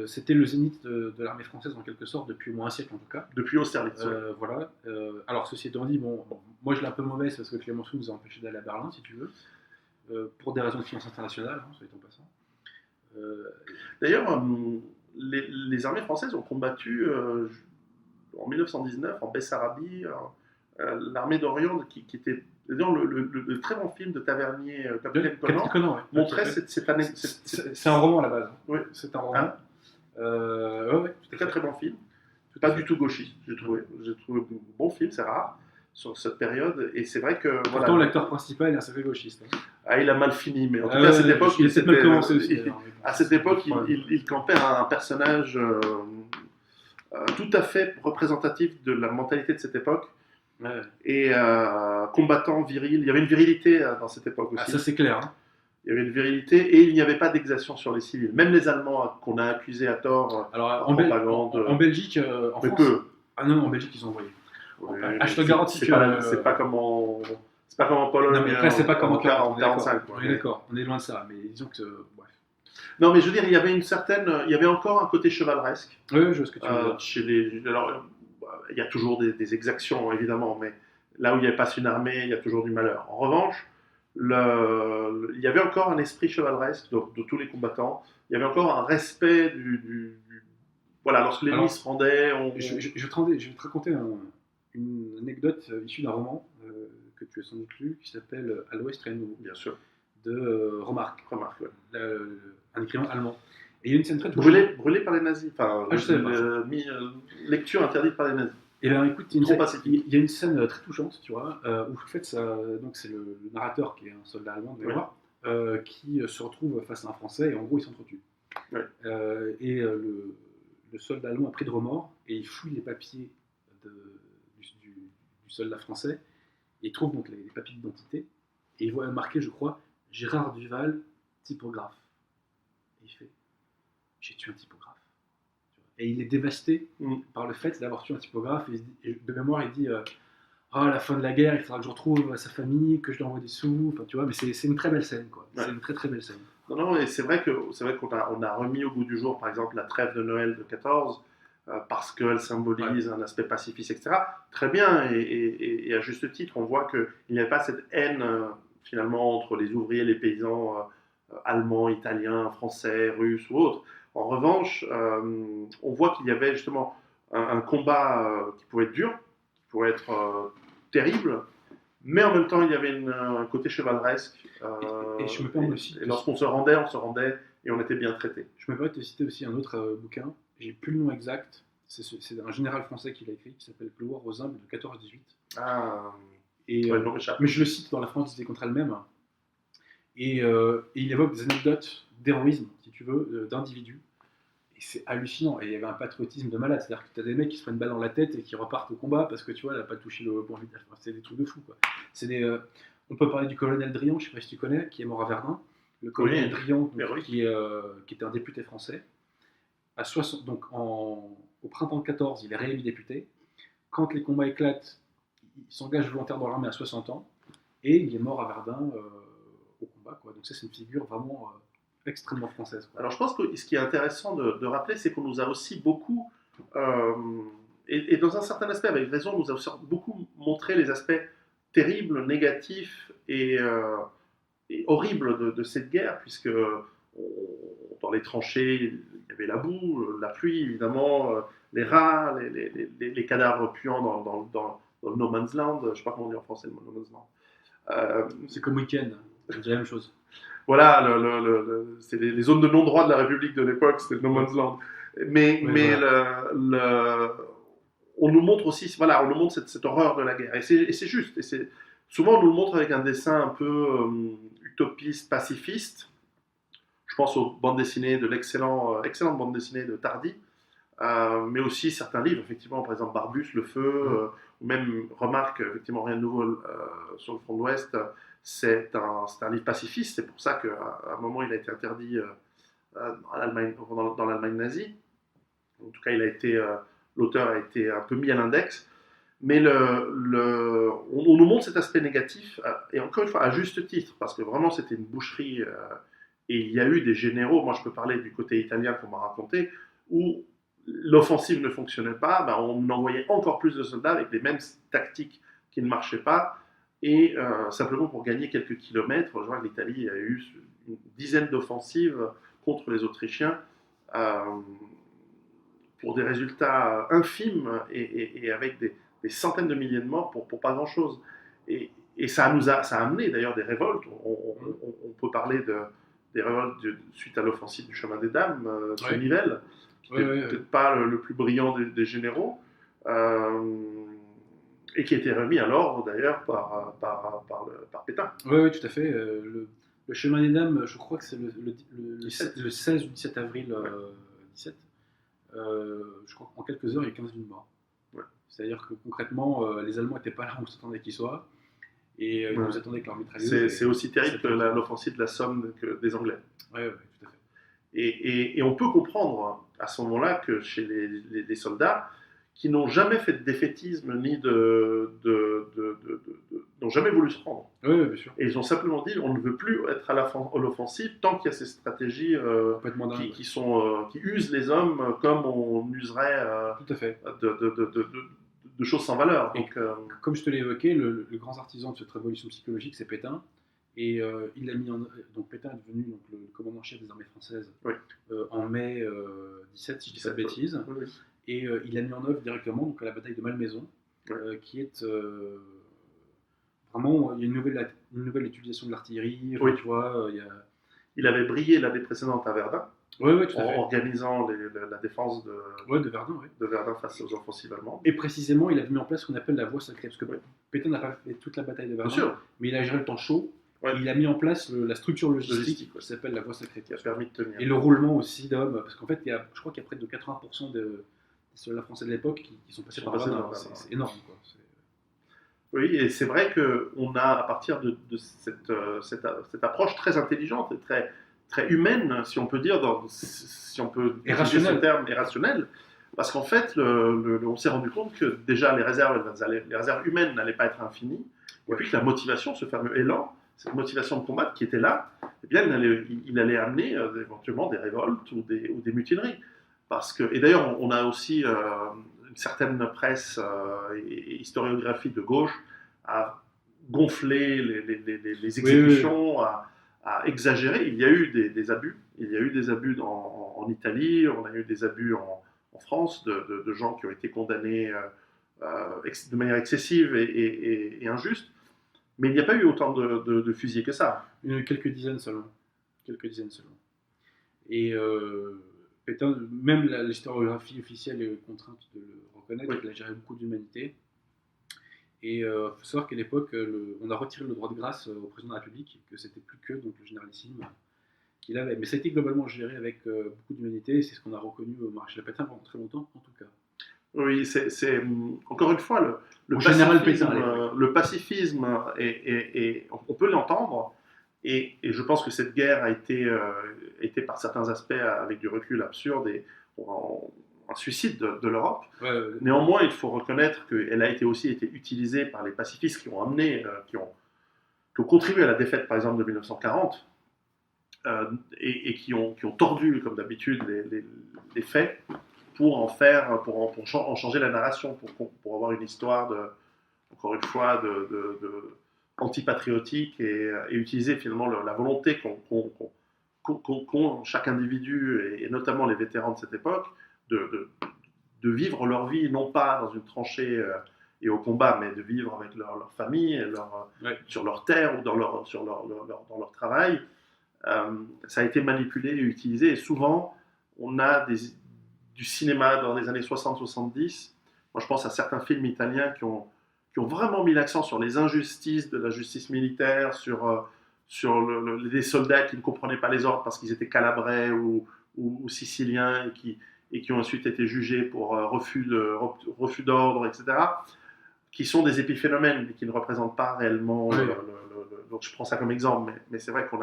C'était le zénith de l'armée française en quelque sorte depuis au moins un siècle en tout cas. Depuis Austerlitz. Voilà. Alors ceci étant dit, bon, moi je l'ai un peu mauvaise parce que Clémenceau nous a empêché d'aller à Berlin, si tu veux, pour des raisons de finances internationales, soit dit en passant. D'ailleurs, les armées françaises ont combattu en 1919 en Bessarabie, l'armée d'Orient qui était. D'ailleurs, le très bon film de Tavernier, Capitaine Conan, ouais. montrait cette année. C'est un roman à la base. Oui. C'est un roman. Hein Ouais, très très bon film. Pas du tout gauchiste, j'ai trouvé un bon film, c'est rare sur cette période. Et c'est vrai que. Pourtant, l'acteur principal est un sacré gauchiste. Ah, il a mal fini, mais en tout cas, à cette époque, il a mal commencé aussi. À cette époque, il campait un personnage tout à fait représentatif de la mentalité de cette époque. Ouais. Et combattant viril. Il y avait une virilité dans cette époque aussi. Ah, ça c'est clair. Hein. Il y avait une virilité et il n'y avait pas d'exaction sur les civils. Même les Allemands qu'on a accusés à tort en Belgique, en France. Peu. Ah non, en Belgique ils ont envoyé. Oui, je te garantis que c'est pas comme en Pologne. Non, mais après c'est pas comme en 45. On est d'accord, on est loin de ça. Mais disons que bref. Non, mais je veux dire, il y avait encore un côté chevaleresque. Oui, je vois ce que tu veux dire. Alors, il y a toujours des exactions, évidemment, mais là où il n'y avait pas une armée, il y a toujours du malheur. En revanche, il y avait encore un esprit chevaleresque de tous les combattants. Il y avait encore un respect voilà, lorsque l'ennemi se rendait. Je vais te raconter une anecdote issue d'un roman que tu as sans doute lu, qui s'appelle À l'Ouest rien de nouveau. Bien sûr. De Remarque. Ouais. Un écrivain allemand. Et il y a une scène très touchante. Brûlé par les nazis. Enfin, lecture interdite par les nazis. Et bien, écoute, il y a une scène très touchante, tu vois, où en fait, donc c'est le narrateur qui est un soldat allemand de mémoire, qui se retrouve face à un Français et en gros, il s'entretue. Ouais. Le soldat allemand a pris de remords et il fouille les papiers du soldat français et il trouve donc les papiers d'identité et il voit marqué, je crois, Gérard Duval, typographe. Et il fait, j'ai tué un typographe. Et il est dévasté par le fait d'avoir tué un typographe. Et de mémoire, il dit à la fin de la guerre, il faudra que je retrouve sa famille, que je lui envoie des sous. Enfin, tu vois, mais c'est une très belle scène, quoi. Ouais. C'est une très très belle scène. Non, et c'est vrai qu'on a remis au goût du jour, par exemple, la trêve de Noël de 14, parce qu'elle symbolise un aspect pacifiste, etc. Très bien, et à juste titre, on voit qu'il n'y avait pas cette haine, finalement, entre les ouvriers, les paysans allemands, italiens, français, russes ou autres. En revanche, on voit qu'il y avait justement un combat qui pouvait être dur, qui pouvait être terrible, mais en même temps, il y avait un côté chevaleresque. Et je me permets aussi. Et lorsqu'on se rendait et on était bien traité. Je me permets de te citer aussi un autre bouquin, j'ai plus le nom exact, c'est un général français qui l'a écrit, qui s'appelle Gloire aux humbles de 14-18. Ah, mais je le cite dans La France disait contre elle-même. Et il évoque des anecdotes d'héroïsme, si tu veux, d'individus. Et c'est hallucinant. Et il y avait un patriotisme de malade. C'est-à-dire que tu as des mecs qui se prennent une balle dans la tête et qui repartent au combat parce que tu vois, elle n'a pas touché le bon vide. Enfin, c'est des trucs de fou, quoi. On peut parler du colonel Drian, je ne sais pas si tu connais, qui est mort à Verdun. Le colonel Drian, qui était un député français. Donc au printemps 14, il est réélu député. Quand les combats éclatent, il s'engage volontaire dans l'armée à 60 ans. Et il est mort à Verdun au combat, quoi. Donc ça, c'est une figure vraiment extrêmement française, quoi. Alors je pense que ce qui est intéressant de rappeler, c'est qu'on nous a aussi beaucoup, et dans un certain aspect, avec raison, nous a aussi beaucoup montré les aspects terribles, négatifs et horribles de cette guerre, puisque dans les tranchées, il y avait la boue, la pluie, évidemment, les rats, les cadavres puants dans le No Man's Land. Je ne sais pas comment on dit en français le No Man's Land. C'est comme Week-end, c'est la même chose. Voilà, c'est les zones de non-droit de la République de l'époque, c'était le No Man's Land. Mais voilà. On nous montre aussi, voilà, on nous montre cette horreur de la guerre. Et c'est juste. Souvent, on nous le montre avec un dessin un peu utopiste, pacifiste. Je pense aux bandes dessinées de excellente bande dessinée de Tardy, mais aussi certains livres, effectivement, par exemple Barbus, Le Feu, ou même Remarque, effectivement, Rien de nouveau sur le front de l'Ouest. C'est un livre pacifiste, c'est pour ça qu'à un moment il a été interdit dans l'Allemagne nazie. En tout cas, l'auteur a été un peu mis à l'index. Mais on nous montre cet aspect négatif, et encore une fois, à juste titre, parce que vraiment c'était une boucherie, et il y a eu des généraux, moi je peux parler du côté italien qu'on m'a raconté, où l'offensive ne fonctionnait pas, on envoyait encore plus de soldats avec les mêmes tactiques qui ne marchaient pas, et simplement pour gagner quelques kilomètres. Je vois que l'Italie a eu une dizaine d'offensives contre les Autrichiens, pour des résultats infimes et avec des centaines de milliers de morts pour pas grand-chose. Et ça a amené d'ailleurs des révoltes. On peut parler des révoltes suite à l'offensive du chemin des dames, de Nivelles, qui n'était peut-être pas le plus brillant des généraux, et qui a été remis à l'ordre d'ailleurs par Pétain. Oui, tout à fait. Le chemin des dames, je crois que c'est le 16 ou 17 avril 17. Je crois qu'en quelques heures, il y a 15 000 morts. Ouais. C'est-à-dire que concrètement, les Allemands n'étaient pas là où on s'attendait qu'ils soient. Et ils nous attendaient avec leurs mitrailleuses. C'est aussi terrible que l'offensive de la Somme des Anglais. Oui, tout à fait. Et on peut comprendre à ce moment-là que chez les soldats qui n'ont jamais fait de défaitisme ni n'ont jamais voulu se rendre. Oui, bien sûr. Et ils ont simplement dit on ne veut plus être à l'offensive tant qu'il y a ces stratégies qui usent les hommes comme on userait tout à fait. de choses sans valeur. Donc, comme je te l'ai évoqué, le grand artisan de cette révolution psychologique, c'est Pétain. Et il a mis donc Pétain est devenu donc, le commandant-chef des armées françaises en mai 17, si je dis pas de bêtises. Oui. Et il a mis en œuvre directement donc, à la bataille de Malmaison, qui est vraiment, il y a une nouvelle utilisation de l'artillerie. Oui. Tu vois, il avait brillé l'année précédente à Verdun. Oui, tout à fait. En organisant la défense de Verdun, de Verdun face aux offensives allemandes. Et précisément, il a mis en place ce qu'on appelle la voie sacrée, parce que Pétain n'a pas fait toute la bataille de Verdun, mais il a géré le temps chaud. Ouais. Il a mis en place la structure logistique qui s'appelle la voie sacrée, qui a permis de tenir. Et le roulement aussi d'hommes, parce qu'en fait, je crois qu'il y a près de 80% des soldats français de l'époque qui sont passés par Verdun. C'est énorme, quoi. Oui, et c'est vrai qu'on a, à partir de cette approche très intelligente et très humaine, si on peut dire, si on peut utiliser ce terme, et rationnel, parce qu'en fait, on s'est rendu compte que déjà les réserves humaines n'allaient pas être infinies, et puis que la motivation, ce fameux élan, cette motivation de combattre qui était là, eh bien, il allait amener éventuellement des révoltes ou des mutineries. Et d'ailleurs, on a aussi une certaine presse et historiographie de gauche à gonfler les exécutions, à exagérer. Il y a eu des abus. Il y a eu des abus en Italie, on a eu des abus en France de gens qui ont été condamnés de manière excessive et injuste. Mais il n'y a pas eu autant de fusillés que ça. Quelques dizaines seulement. Et Pétain, même l'historiographie officielle est contrainte de le reconnaître, il a géré beaucoup d'humanité. Et il faut savoir qu'à l'époque, on a retiré le droit de grâce au président de la République, que c'était plus que donc, le généralissime qu'il avait. Mais ça a été globalement géré avec beaucoup d'humanité, et c'est ce qu'on a reconnu au maréchal Pétain pendant très longtemps, en tout cas. Oui, c'est encore une fois le pacifisme, et on peut l'entendre, et je pense que cette guerre a été par certains aspects, avec du recul, absurde et un suicide de l'Europe. Néanmoins, il faut reconnaître qu'elle a aussi été utilisée par les pacifistes qui ont contribué à la défaite, par exemple, de 1940, et qui ont tordu, comme d'habitude, les faits, pour en changer la narration, pour avoir une histoire encore une fois, antipatriotique et utiliser finalement la volonté qu'ont chaque individu, et notamment les vétérans de cette époque, de vivre leur vie, non pas dans une tranchée et au combat, mais de vivre avec leur famille, sur leur terre ou dans leur travail. Ça a été manipulé et utilisé, et souvent, on a du cinéma dans les années 60-70. Moi, je pense à certains films italiens qui ont vraiment mis l'accent sur les injustices de la justice militaire, sur les soldats qui ne comprenaient pas les ordres parce qu'ils étaient calabrais ou siciliens et qui ont ensuite été jugés pour refus d'ordre, etc., qui sont des épiphénomènes mais qui ne représentent pas réellement... donc je prends ça comme exemple, mais c'est vrai qu'on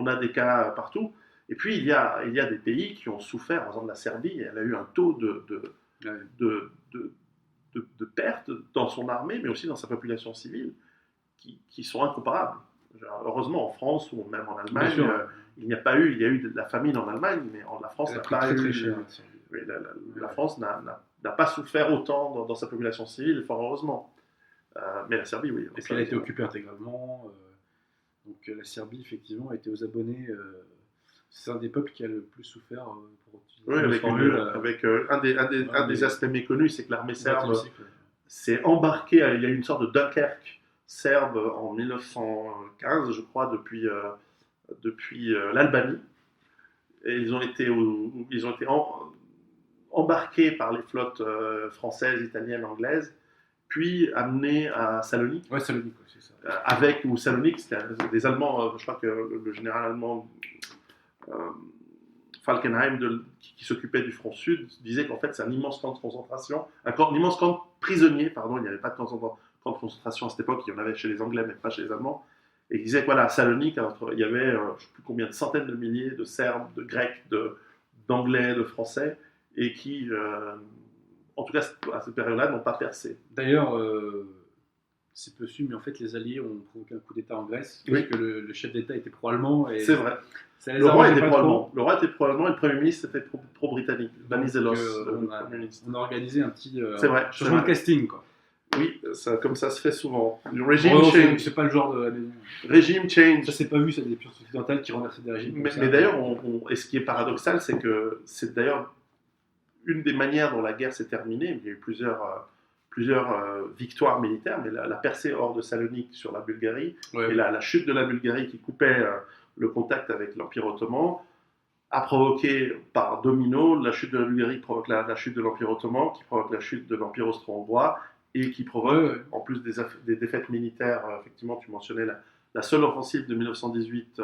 a des cas partout. Et puis il y a des pays qui ont souffert, par exemple la Serbie, elle a eu un taux de pertes dans son armée, mais aussi dans sa population civile, qui sont incomparables. Heureusement, en France ou même en Allemagne, il y a eu de la famine en Allemagne, mais la France n'a pas eu... La France n'a pas souffert autant dans sa population civile, fort heureusement. Mais la Serbie, oui. Et puis elle a été occupée intégralement. Donc la Serbie, effectivement, a été aux abonnés c'est un des peuples qui a le plus souffert, pour utiliser Oui, une avec, formule. avec un des aspects méconnus, c'est que l'armée au XXe serbe siècle. s'est embarquée, il y a eu une sorte de Dunkerque serbe en 1915, je crois, depuis l'Albanie. Et ils ont été embarqués par les flottes françaises, italiennes, anglaises, puis amenés à Salonique. Ouais, Salonique, ouais, c'est ça. Ou Salonique, c'était des Allemands, je crois que le général allemand euh, Falkenhayn, qui s'occupait du front sud, disait qu'en fait c'est un immense camp de concentration, un immense camp de prisonniers, pardon, il n'y avait pas de camp de concentration à cette époque, il y en avait chez les Anglais, mais pas chez les Allemands. Et il disait que voilà, à Salonique, il y avait je ne sais plus combien de centaines de milliers de Serbes, de Grecs, d'Anglais, de Français, et qui, en tout cas à cette période-là, n'ont pas percé. D'ailleurs, c'est peu su, mais en fait, les Alliés ont provoqué un coup d'État en Grèce, Oui. parce que le chef d'État était pro-allemand. C'est vrai. Ça les Le roi arrangeait était pas pro-allemand. trop. Le roi était pro-allemand et le Premier ministre était pro-britannique. Venizelos, le on, Premier ministre. on a organisé un petit C'est vrai, changement c'est de vrai. casting, quoi. Oui, comme ça se fait souvent. Le régime Bon, change. c'est pas le genre de. Régime change. Ça, c'est pas vu, c'est des puissances occidentales qui renversent des régimes. Mais d'ailleurs, et ce qui est paradoxal, c'est que c'est d'ailleurs une des manières dont la guerre s'est terminée. Il y a eu plusieurs victoires militaires, mais la percée hors de Salonique sur la Bulgarie Ouais. et la chute de la Bulgarie qui coupait le contact avec l'Empire ottoman a provoqué par domino la chute de la Bulgarie, qui provoque la chute de l'Empire ottoman, qui provoque la chute de l'Empire austro-hongrois et qui provoque, en plus des défaites militaires, effectivement, tu mentionnais la seule offensive de 1918.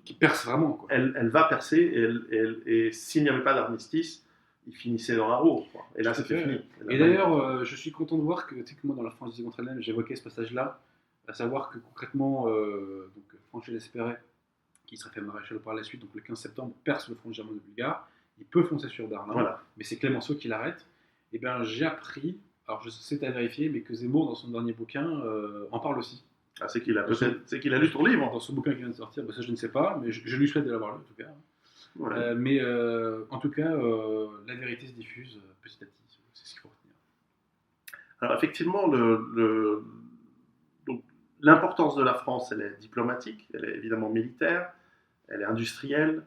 Qui perce vraiment, quoi. Elle va percer et s'il n'y avait pas d'armistice, il finissait dans la roue. Quoi. Et là, c'était fini. Et d'ailleurs, je suis content de voir que, moi, dans la France des contre elle-même, j'évoquais ce passage-là, à savoir que concrètement, donc, Franchet Espéret, qui sera fait maréchal par la suite, donc le 15 septembre, perce le front germano-bulgare, il peut foncer sur Berlin, voilà. Mais c'est Clémenceau qui l'arrête. Et bien, j'ai appris, alors je sais à vérifier, mais que Zemmour, dans son dernier bouquin, en parle aussi. Ah, c'est qu'il a lu ton livre. Dans son bouquin qui vient de sortir, ça je ne sais pas, mais je lui souhaite de l'avoir lu en tout cas. Ouais. Mais en tout cas, la vérité se diffuse petit à petit, c'est ce qu'il faut retenir. Alors effectivement, donc, l'importance de la France, elle est diplomatique, elle est évidemment militaire, elle est industrielle.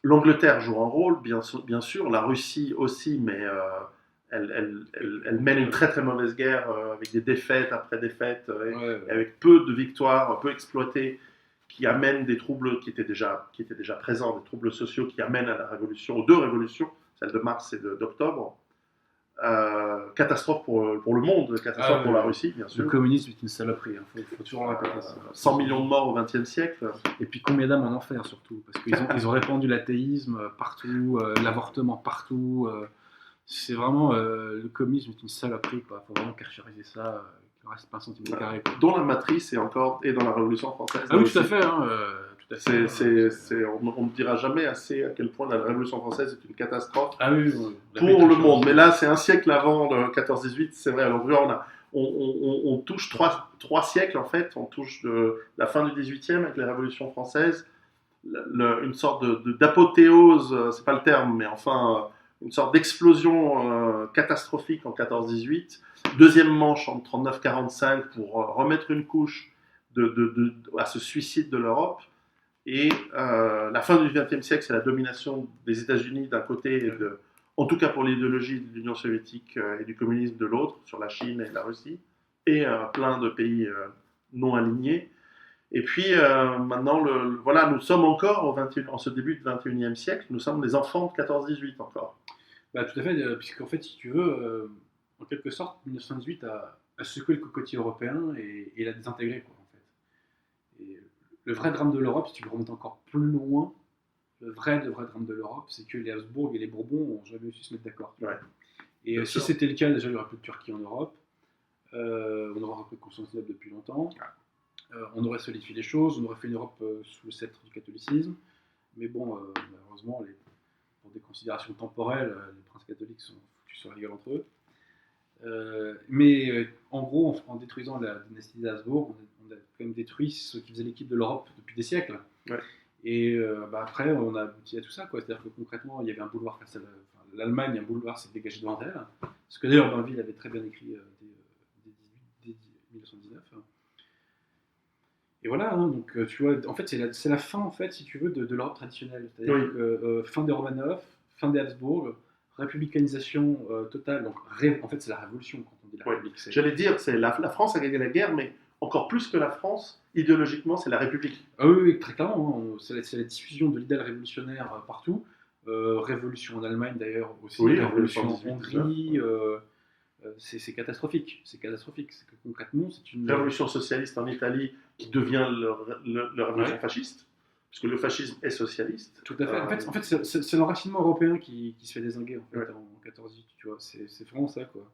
L'Angleterre joue un rôle, bien sûr, la Russie aussi, mais elle mène une très très mauvaise guerre avec des défaites après défaites, et avec peu de victoires, peu exploitées, qui amènent des troubles qui étaient déjà présents, des troubles sociaux qui amènent à la révolution, aux deux révolutions, celle de mars et d'octobre. Catastrophe pour le monde, catastrophe pour la Russie, bien sûr. Le communisme est une saloperie, faut toujours le répéter. 100 millions de morts au XXe siècle. Et puis combien d'âmes en enfer surtout, parce qu'ils ont répandu l'athéisme partout, l'avortement partout. C'est vraiment le communisme est une saloperie, quoi. Faut vraiment caractériser ça, qu'il ne reste pas un centimètre carré. Dont la matrice est dans la Révolution française. Ah oui, tout à fait. Hein, on ne dira jamais assez à quel point la Révolution française est une catastrophe pour le monde. Mais là, c'est un siècle avant le 14-18, c'est vrai. Alors, on touche trois siècles, en fait. On touche de la fin du 18e avec la Révolution française, une sorte d'apothéose, c'est pas le terme, mais enfin, une sorte d'explosion catastrophique en 14-18. Deuxième manche en 39-45 pour remettre une couche à ce suicide de l'Europe. Et la fin du XXe siècle, c'est la domination des États-Unis d'un côté, en tout cas pour l'idéologie de l'Union soviétique et du communisme de l'autre, sur la Chine et la Russie, et plein de pays non alignés. Et puis maintenant, voilà, nous sommes encore en ce début du XXIe siècle, nous sommes des enfants de 14-18 encore. Bah, tout à fait, puisqu'en fait, si tu veux, en quelque sorte, 1918 a secoué le cocotier européen et l'a désintégré, quoi, en fait. Et le vrai drame de l'Europe, si tu veux remonter encore plus loin, le vrai drame de l'Europe, c'est que les Habsbourg et les Bourbons n'ont jamais su se mettre d'accord. Ouais. Et si c'était le cas, déjà, il n'y aurait plus de Turquie en Europe. On aurait repris Constantinople depuis longtemps. On aurait solidifié les choses, on aurait fait une Europe sous le sceptre du catholicisme. Mais bon, malheureusement, pour des considérations temporelles, les princes catholiques sont foutus sur la gueule entre eux. Mais en gros, en détruisant la dynastie des Habsbourg, on a quand même détruit ce qui faisait l'équipe de l'Europe depuis des siècles. Ouais. Et après, on a abouti à tout ça, quoi. C'est-à-dire que concrètement, il y avait un boulevard face à l'Allemagne, un boulevard s'est dégagé devant elle. Ce que d'ailleurs Bainville avait très bien écrit dès 1919. Et voilà, hein, donc tu vois, en fait, c'est la fin, en fait, si tu veux, de l'Europe traditionnelle. C'est-à-dire Oui. que fin des Romanov, fin des Habsbourg, républicanisation totale. Donc, en fait, c'est la révolution quand on dit la Oui. République. J'allais dire, c'est la France a gagné la guerre, mais encore plus que la France, idéologiquement, c'est la République. Ah oui, oui, très clairement, hein, c'est la diffusion de l'idéal révolutionnaire partout. Révolution en Allemagne d'ailleurs aussi, Oui, en révolution en 1918, Hongrie. C'est catastrophique. C'est catastrophique. C'est que concrètement, c'est une. Révolution socialiste en Italie qui devient la révolution Ouais. fasciste, puisque le fascisme est socialiste. Tout à fait. En fait c'est l'enracinement européen qui se fait désinguer en, fait, Ouais. en 14-18, tu vois. C'est vraiment ça, quoi.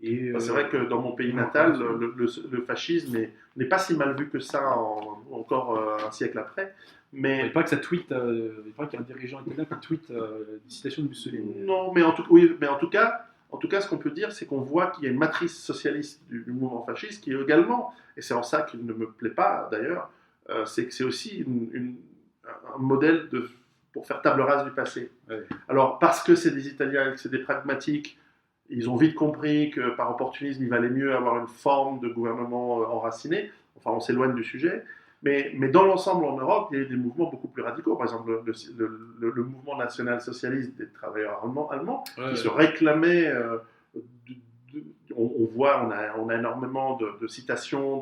Et C'est vrai que dans mon pays natal, le fascisme n'est pas si mal vu que ça encore un siècle après. Mais il paraît que ça tweet, il paraît qu'il y a un dirigeant italien qui tweet des citations de Mussolini. non, mais en tout cas, ce qu'on peut dire, c'est qu'on voit qu'il y a une matrice socialiste du mouvement fasciste qui est également, et c'est en ça qu'il ne me plaît pas d'ailleurs, c'est que c'est aussi un modèle pour faire table rase du passé. Ouais. Alors, parce que c'est des Italiens, que c'est des pragmatiques, ils ont vite compris que par opportunisme, il valait mieux avoir une forme de gouvernement enraciné. Enfin, on s'éloigne du sujet. Mais dans l'ensemble, en Europe, il y a eu des mouvements beaucoup plus radicaux. Par exemple, le mouvement national-socialiste des travailleurs allemands Ouais. qui se réclamaient. On voit, on a énormément de citations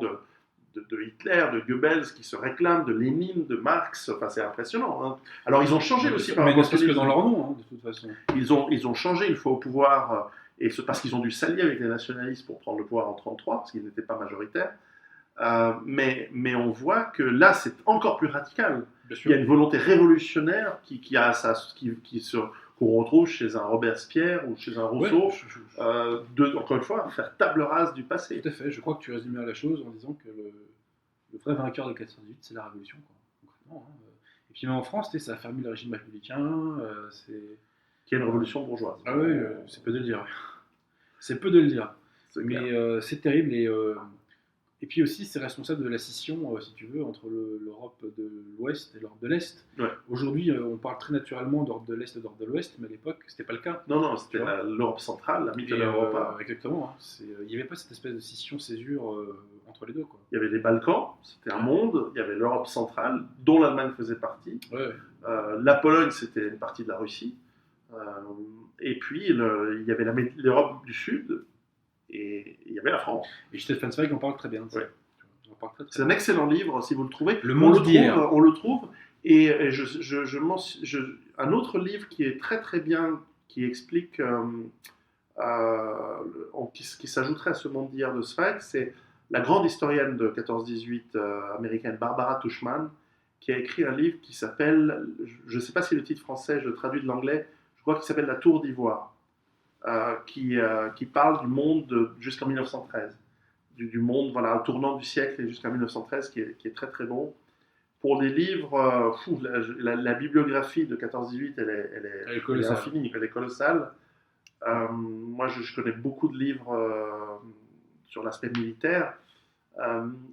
de Hitler, de Goebbels qui se réclament, de Lénine, de Marx. Enfin, c'est impressionnant. Hein. Alors, ils ont changé aussi par Mais ne rapport serait-ce que dans leur nom, hein, de toute façon. Ils ont changé une fois au pouvoir, et parce qu'ils ont dû s'allier avec les nationalistes pour prendre le pouvoir en 1933, parce qu'ils n'étaient pas majoritaires. Mais on voit que là, c'est encore plus radical. Il y a une volonté révolutionnaire qu'on retrouve chez un Robespierre ou chez un Rousseau, encore une fois, faire table rase du passé. Tout à fait, je crois que tu résumes la chose en disant que le vrai vainqueur de 14-18, c'est la Révolution, quoi, concrètement. Hein. Et puis même en France, ça a fermé le régime républicain, Qui est une révolution bourgeoise. Ah oui, c'est peu de le dire. C'est peu de le dire. Mais c'est terrible. Et puis aussi, c'est responsable de la scission, si tu veux, entre l'Europe de l'Ouest et l'Europe de l'Est. Ouais. Aujourd'hui, on parle très naturellement d'Europe de l'Est et d'Europe de l'Ouest, mais à l'époque, c'était pas le cas. Non, c'était l'Europe centrale, la Mitteleuropa. Exactement. Hein. Il n'y avait pas cette espèce de scission-césure entre les deux, quoi. Il y avait les Balkans, c'était un monde. Il y avait l'Europe centrale, dont l'Allemagne faisait partie. Ouais. La Pologne, c'était une partie de la Russie. Et puis, il y avait l'Europe du Sud. Et il y avait la France. Et Stefan Zweig en parle très bien. Ouais. C'est un excellent livre, si vous le trouvez. Le monde d'hier. On le trouve. Et un autre livre qui est très très bien, qui explique, qui s'ajouterait à ce monde d'hier de Zweig, c'est la grande historienne de 14-18 américaine, Barbara Tuchman, qui a écrit un livre qui s'appelle, je ne sais pas si le titre français, je le traduis de l'anglais, je crois qu'il s'appelle La Tour d'Ivoire. Qui parle du monde jusqu'en 1913, du monde, voilà, au tournant du siècle et jusqu'en 1913, qui est très très bon. Pour des livres, la bibliographie de 14-18, elle est infinie, elle est colossale. Moi, je connais beaucoup de livres sur l'aspect militaire.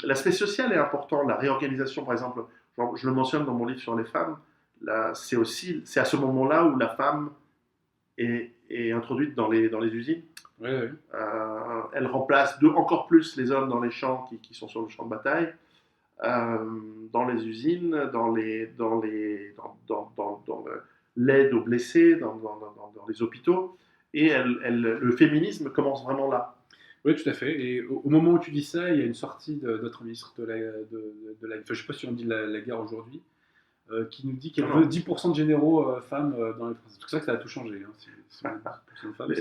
L'aspect social est important, la réorganisation, par exemple, je le mentionne dans mon livre sur les femmes, c'est à ce moment-là où la femme est introduite dans les usines. Ouais. Elle remplace encore plus les hommes dans les champs qui sont sur le champ de bataille, dans les usines, dans l'aide aux blessés, dans les hôpitaux. Et le féminisme commence vraiment là. Oui, tout à fait. Et au moment où tu dis ça, il y a une sortie de notre ministre de la je ne sais pas si on dit la guerre aujourd'hui, qui nous dit qu'elle veut 10% de généraux femmes dans les forces. C'est pour ça que ça a tout changé. Hein.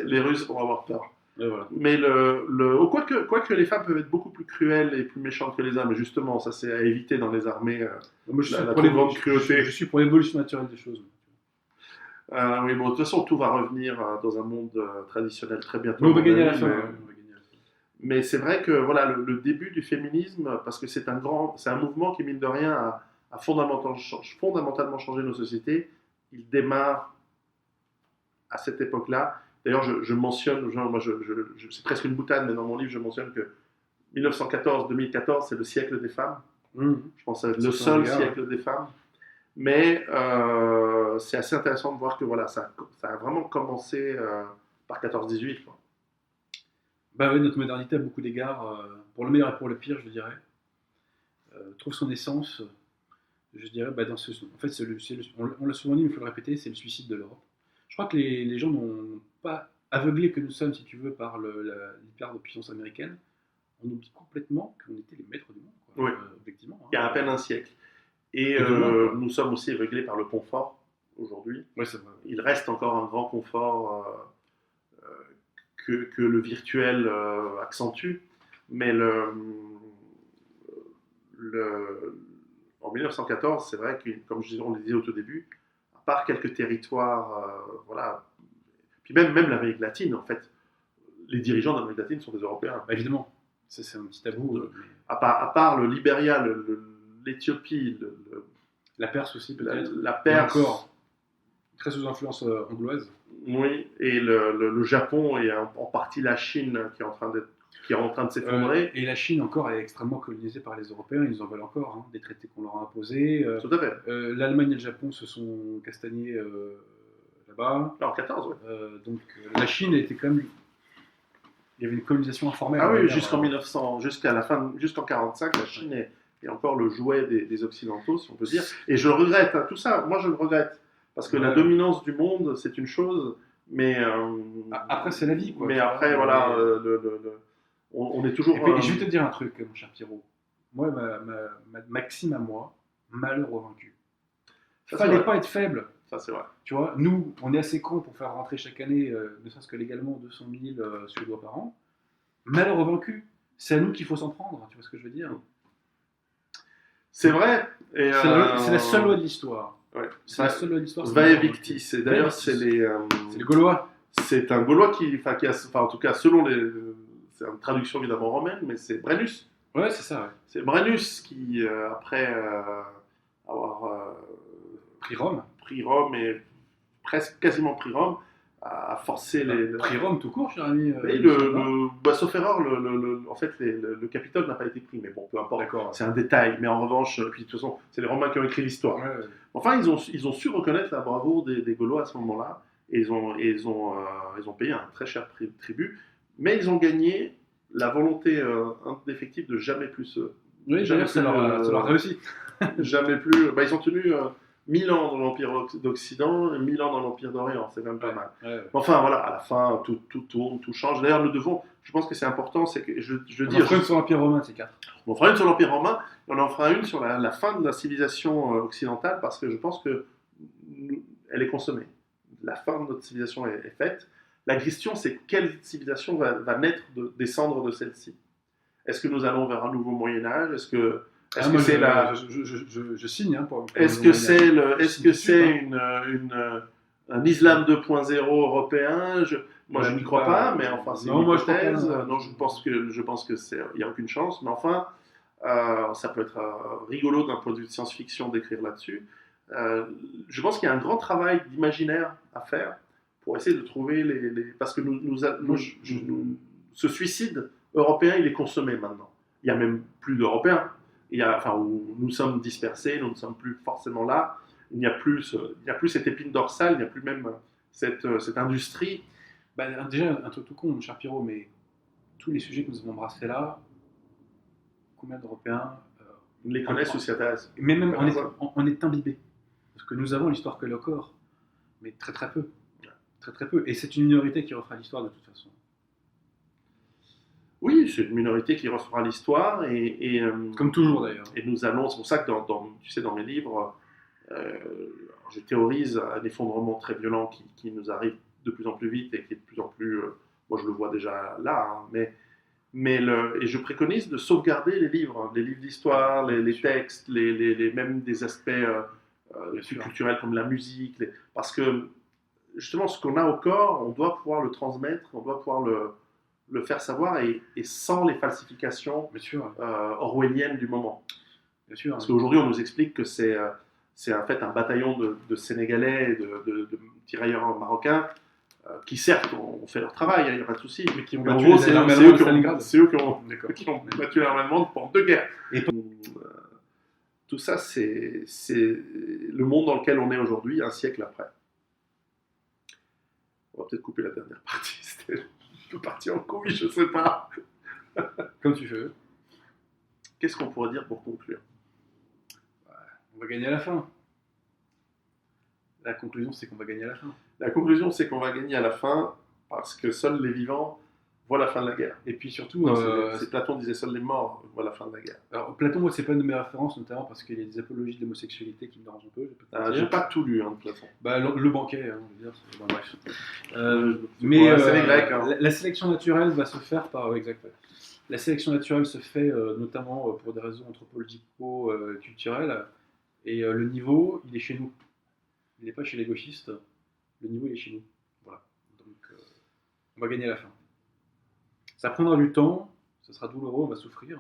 Les Russes vont avoir peur. Voilà. Mais quoique les femmes peuvent être beaucoup plus cruelles et plus méchantes que les hommes, et justement, ça c'est à éviter dans les armées. Moi, je suis pour l'évolution naturelle des choses. Oui, bon, de toute façon, tout va revenir dans un monde traditionnel très bientôt. Mais on va gagner à la fin. Mais c'est vrai que voilà, le début du féminisme, parce que c'est un mouvement qui, mine de rien, a fondamentalement changé nos sociétés. Il démarre à cette époque-là. D'ailleurs, je mentionne, c'est presque une boutade, mais dans mon livre, je mentionne que 1914-2014, c'est le siècle des femmes. Je pense que c'est le seul siècle des femmes. Mais c'est assez intéressant de voir que voilà, ça a vraiment commencé par 14-18. Bah oui, notre modernité a beaucoup d'égards, pour le meilleur et pour le pire, je dirais. trouve son essence, je dirais, dans ce. En fait, on l'a souvent dit, mais il faut le répéter, c'est le suicide de l'Europe. Je crois que les gens n'ont pas aveuglés que nous sommes, si tu veux, par l'hyper de puissance américaine. On oublie complètement qu'on était les maîtres du monde, quoi. Oui. Effectivement. Il y a à peine un siècle. Et de loin, nous sommes aussi aveuglés par le confort aujourd'hui. Ouais, c'est vrai. Il reste encore un grand confort que le virtuel accentue. Mais en 1914, c'est vrai que, comme on le disait au tout début, à part quelques territoires, voilà, puis même l'Amérique latine, en fait, les dirigeants d'Amérique latine sont des Européens. Bah, évidemment, ça c'est un petit tabou. Mais... À part le Libéria, l'Éthiopie, la Perse aussi peut-être. La Perse. Encore, très sous influence angloise. Oui, et le Japon et en partie la Chine qui est en train de s'effondrer. Et la Chine encore est extrêmement colonisée par les Européens, ils en veulent encore, hein, des traités qu'on leur a imposés. Tout à fait. L'Allemagne et le Japon se sont castagnés là-bas. En 14, oui. Donc la Chine était quand même... Il y avait une colonisation informelle. Ah oui, jusqu'en 1900, jusqu'en 45, la Chine est encore le jouet des Occidentaux, si on peut dire. Et je le regrette, hein, tout ça, moi je le regrette. Parce que la dominance du monde, c'est une chose, mais... après, c'est la vie, quoi. Mais après, voilà, on est toujours... Et puis, je vais te dire un truc, mon cher Pierrot. Moi, ma maxime à moi, malheur au vaincu. Il ne fallait pas être faible. Ça, c'est vrai. Tu vois, nous, on est assez cons pour faire rentrer chaque année, ne serait-ce que légalement, 200 000 Suédois par an. Malheur au vaincu. C'est à nous qu'il faut s'en prendre, tu vois ce que je veux dire? C'est vrai. C'est la seule loi de l'histoire. Ouais. C'est la seule loi de l'histoire. Vae victis. Et d'ailleurs, c'est les Gaulois. C'est un Gaulois en tout cas, selon c'est une traduction évidemment romaine, mais c'est Brennus. Ouais, c'est ça. Ouais. C'est Brennus qui, après avoir pris Rome et quasiment pris Rome, a forcé pris Rome tout court, cher ami. Sauf erreur, en fait, le Capitole n'a pas été pris, mais bon, peu importe. C'est un détail. Mais en revanche, puis de toute façon, c'est les Romains qui ont écrit l'histoire. Ouais. Enfin, ils ont su reconnaître la bravoure des Gaulois à ce moment-là, et ils ont payé un très cher tribut, mais ils ont gagné la volonté indéfectible de jamais plus. Oui, d'ailleurs, ça leur a réussi. Jamais plus. Ils ont tenu 1000 ans dans l'Empire d'Occident et 1000 ans dans l'Empire d'Orient, c'est même pas mal. Ouais. Enfin voilà, à la fin, tout tourne, tout change. D'ailleurs, je pense que c'est important, c'est que je dis. On en fera une sur l'Empire romain, c'est 4. On fera une sur l'Empire romain, et on en fera une sur la fin de la civilisation occidentale, parce que je pense qu'elle est consommée. La fin de notre civilisation est faite. La question, c'est quelle civilisation va naître, descendre de celle-ci. Est-ce que nous allons vers un nouveau Moyen-Âge? Est-ce que c'est je signe pour est-ce que c'est un islam 2.0 européen? Moi, je n'y crois pas, mais enfin, c'est une hypothèse. Non, je pense que il n'y a aucune chance, mais enfin, ça peut être rigolo d'un point de vue de science-fiction d'écrire là-dessus. Je pense qu'il y a un grand travail d'imaginaire à faire pour essayer de trouver parce que ce suicide européen, il est consommé maintenant. Il n'y a même plus d'Européens. Où nous sommes dispersés, nous ne sommes plus forcément là. Il n'y a plus cette épine dorsale, il n'y a plus même cette industrie. Déjà, un truc tout con, mon cher Pierrot, mais tous les sujets que nous avons embrassés là, combien d'Européens les connaissent ou s'y intéressent? Mais même on est imbibés. Parce que nous avons l'histoire que le corps, mais très très peu. Très très peu. Et c'est une minorité qui refera l'histoire de toute façon. Oui, c'est une minorité qui refera l'histoire. Comme toujours d'ailleurs. Et nous allons, c'est pour ça que dans mes livres, je théorise un effondrement très violent qui nous arrive de plus en plus vite et qui est de plus en plus. Moi, je le vois déjà là, hein, et je préconise de sauvegarder les livres d'histoire, les textes, même des aspects culturels comme la musique, parce que justement, ce qu'on a au corps, on doit pouvoir le transmettre, on doit pouvoir le faire savoir et sans les falsifications orwelliennes du moment. Bien sûr. Parce qu'aujourd'hui, on nous explique que c'est en fait un bataillon de Sénégalais, de tirailleurs marocains, qui certes ont fait leur travail, il n'y a pas de souci, mais qui ont battu c'est eux qui ont battu l'armée allemande pendant 2 guerres. Et tout ça, c'est le monde dans lequel on est aujourd'hui, un siècle après. On va peut-être couper la dernière partie. C'était un peu parti en couille, je sais pas. Comme tu veux. qu'est-ce qu'on pourrait dire pour conclure? On va gagner à la fin. La conclusion, c'est qu'on va gagner à la fin. La conclusion, c'est qu'on va gagner à la fin parce que seuls les vivants voient la fin de la guerre. Et puis surtout, Non, c'est Platon disait seuls les morts voient la fin de la guerre. alors Platon, moi, c'est pas une de mes références, notamment parce qu'il y a des apologies de l'homosexualité qui me dérangent un peu. Je peux te le J'ai dire. pas tout lu, de Platon. Bah, le banquet, hein, je veux dire, bon, bref. C'est les Grecs. La sélection naturelle va se faire par. Ouais, exact. Ouais. La sélection naturelle se fait notamment pour des raisons anthropologico-culturelles. Et le niveau, il est chez nous. Il n'est pas chez les gauchistes. Le niveau, il est chez nous. Voilà. Donc, on va gagner à la fin. Ça prendra du temps, ça sera douloureux, on va souffrir,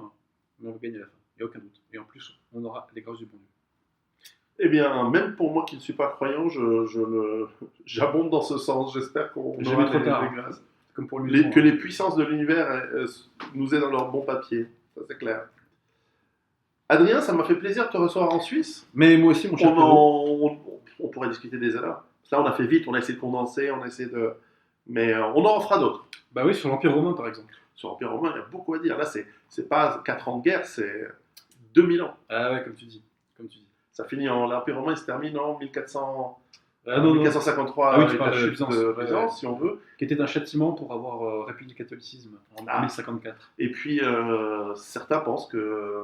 mais on va gagner à la fin. Il n'y a aucun doute. Et en plus, on aura les grâces du bon Dieu. Eh bien, même pour moi qui ne suis pas croyant, j'abonde dans ce sens. J'espère qu'on Jamais aura trop tard. les grâces. Comme pour lui. Que les puissances de l'univers nous aient dans leur bon papier. Ça, c'est clair. Adrien, ça m'a fait plaisir de te recevoir en Suisse. Mais moi aussi, mon cher Pedro. On pourrait discuter des heures. Là, on a fait vite, on a essayé de condenser, mais on en fera d'autres. Bah oui, sur l'Empire romain, par exemple. Sur l'Empire romain, il y a beaucoup à dire. Là, c'est pas 4 ans de guerre, c'est 2000 ans. Ah ouais, comme tu dis. Ça finit l'Empire romain, il se termine en 1453 Ah oui, tu avec parles la de chute Byzance, de ouais, Byzance, si on veut. Qui était un châtiment pour avoir répudié le catholicisme en 1054. Et puis, certains pensent que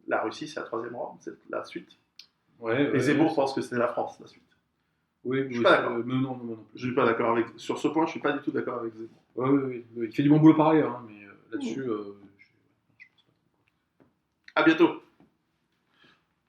la Russie, c'est la troisième Rome, c'est la suite. Et Zemmour pense que c'est la France, la suite. Oui, je suis pas d'accord. Mais non plus. Je suis pas d'accord avec. Sur ce point, je suis pas du tout d'accord avec Zemmour. Oui. Il fait du bon boulot par ailleurs, hein, mais là-dessus, je pense pas. À bientôt.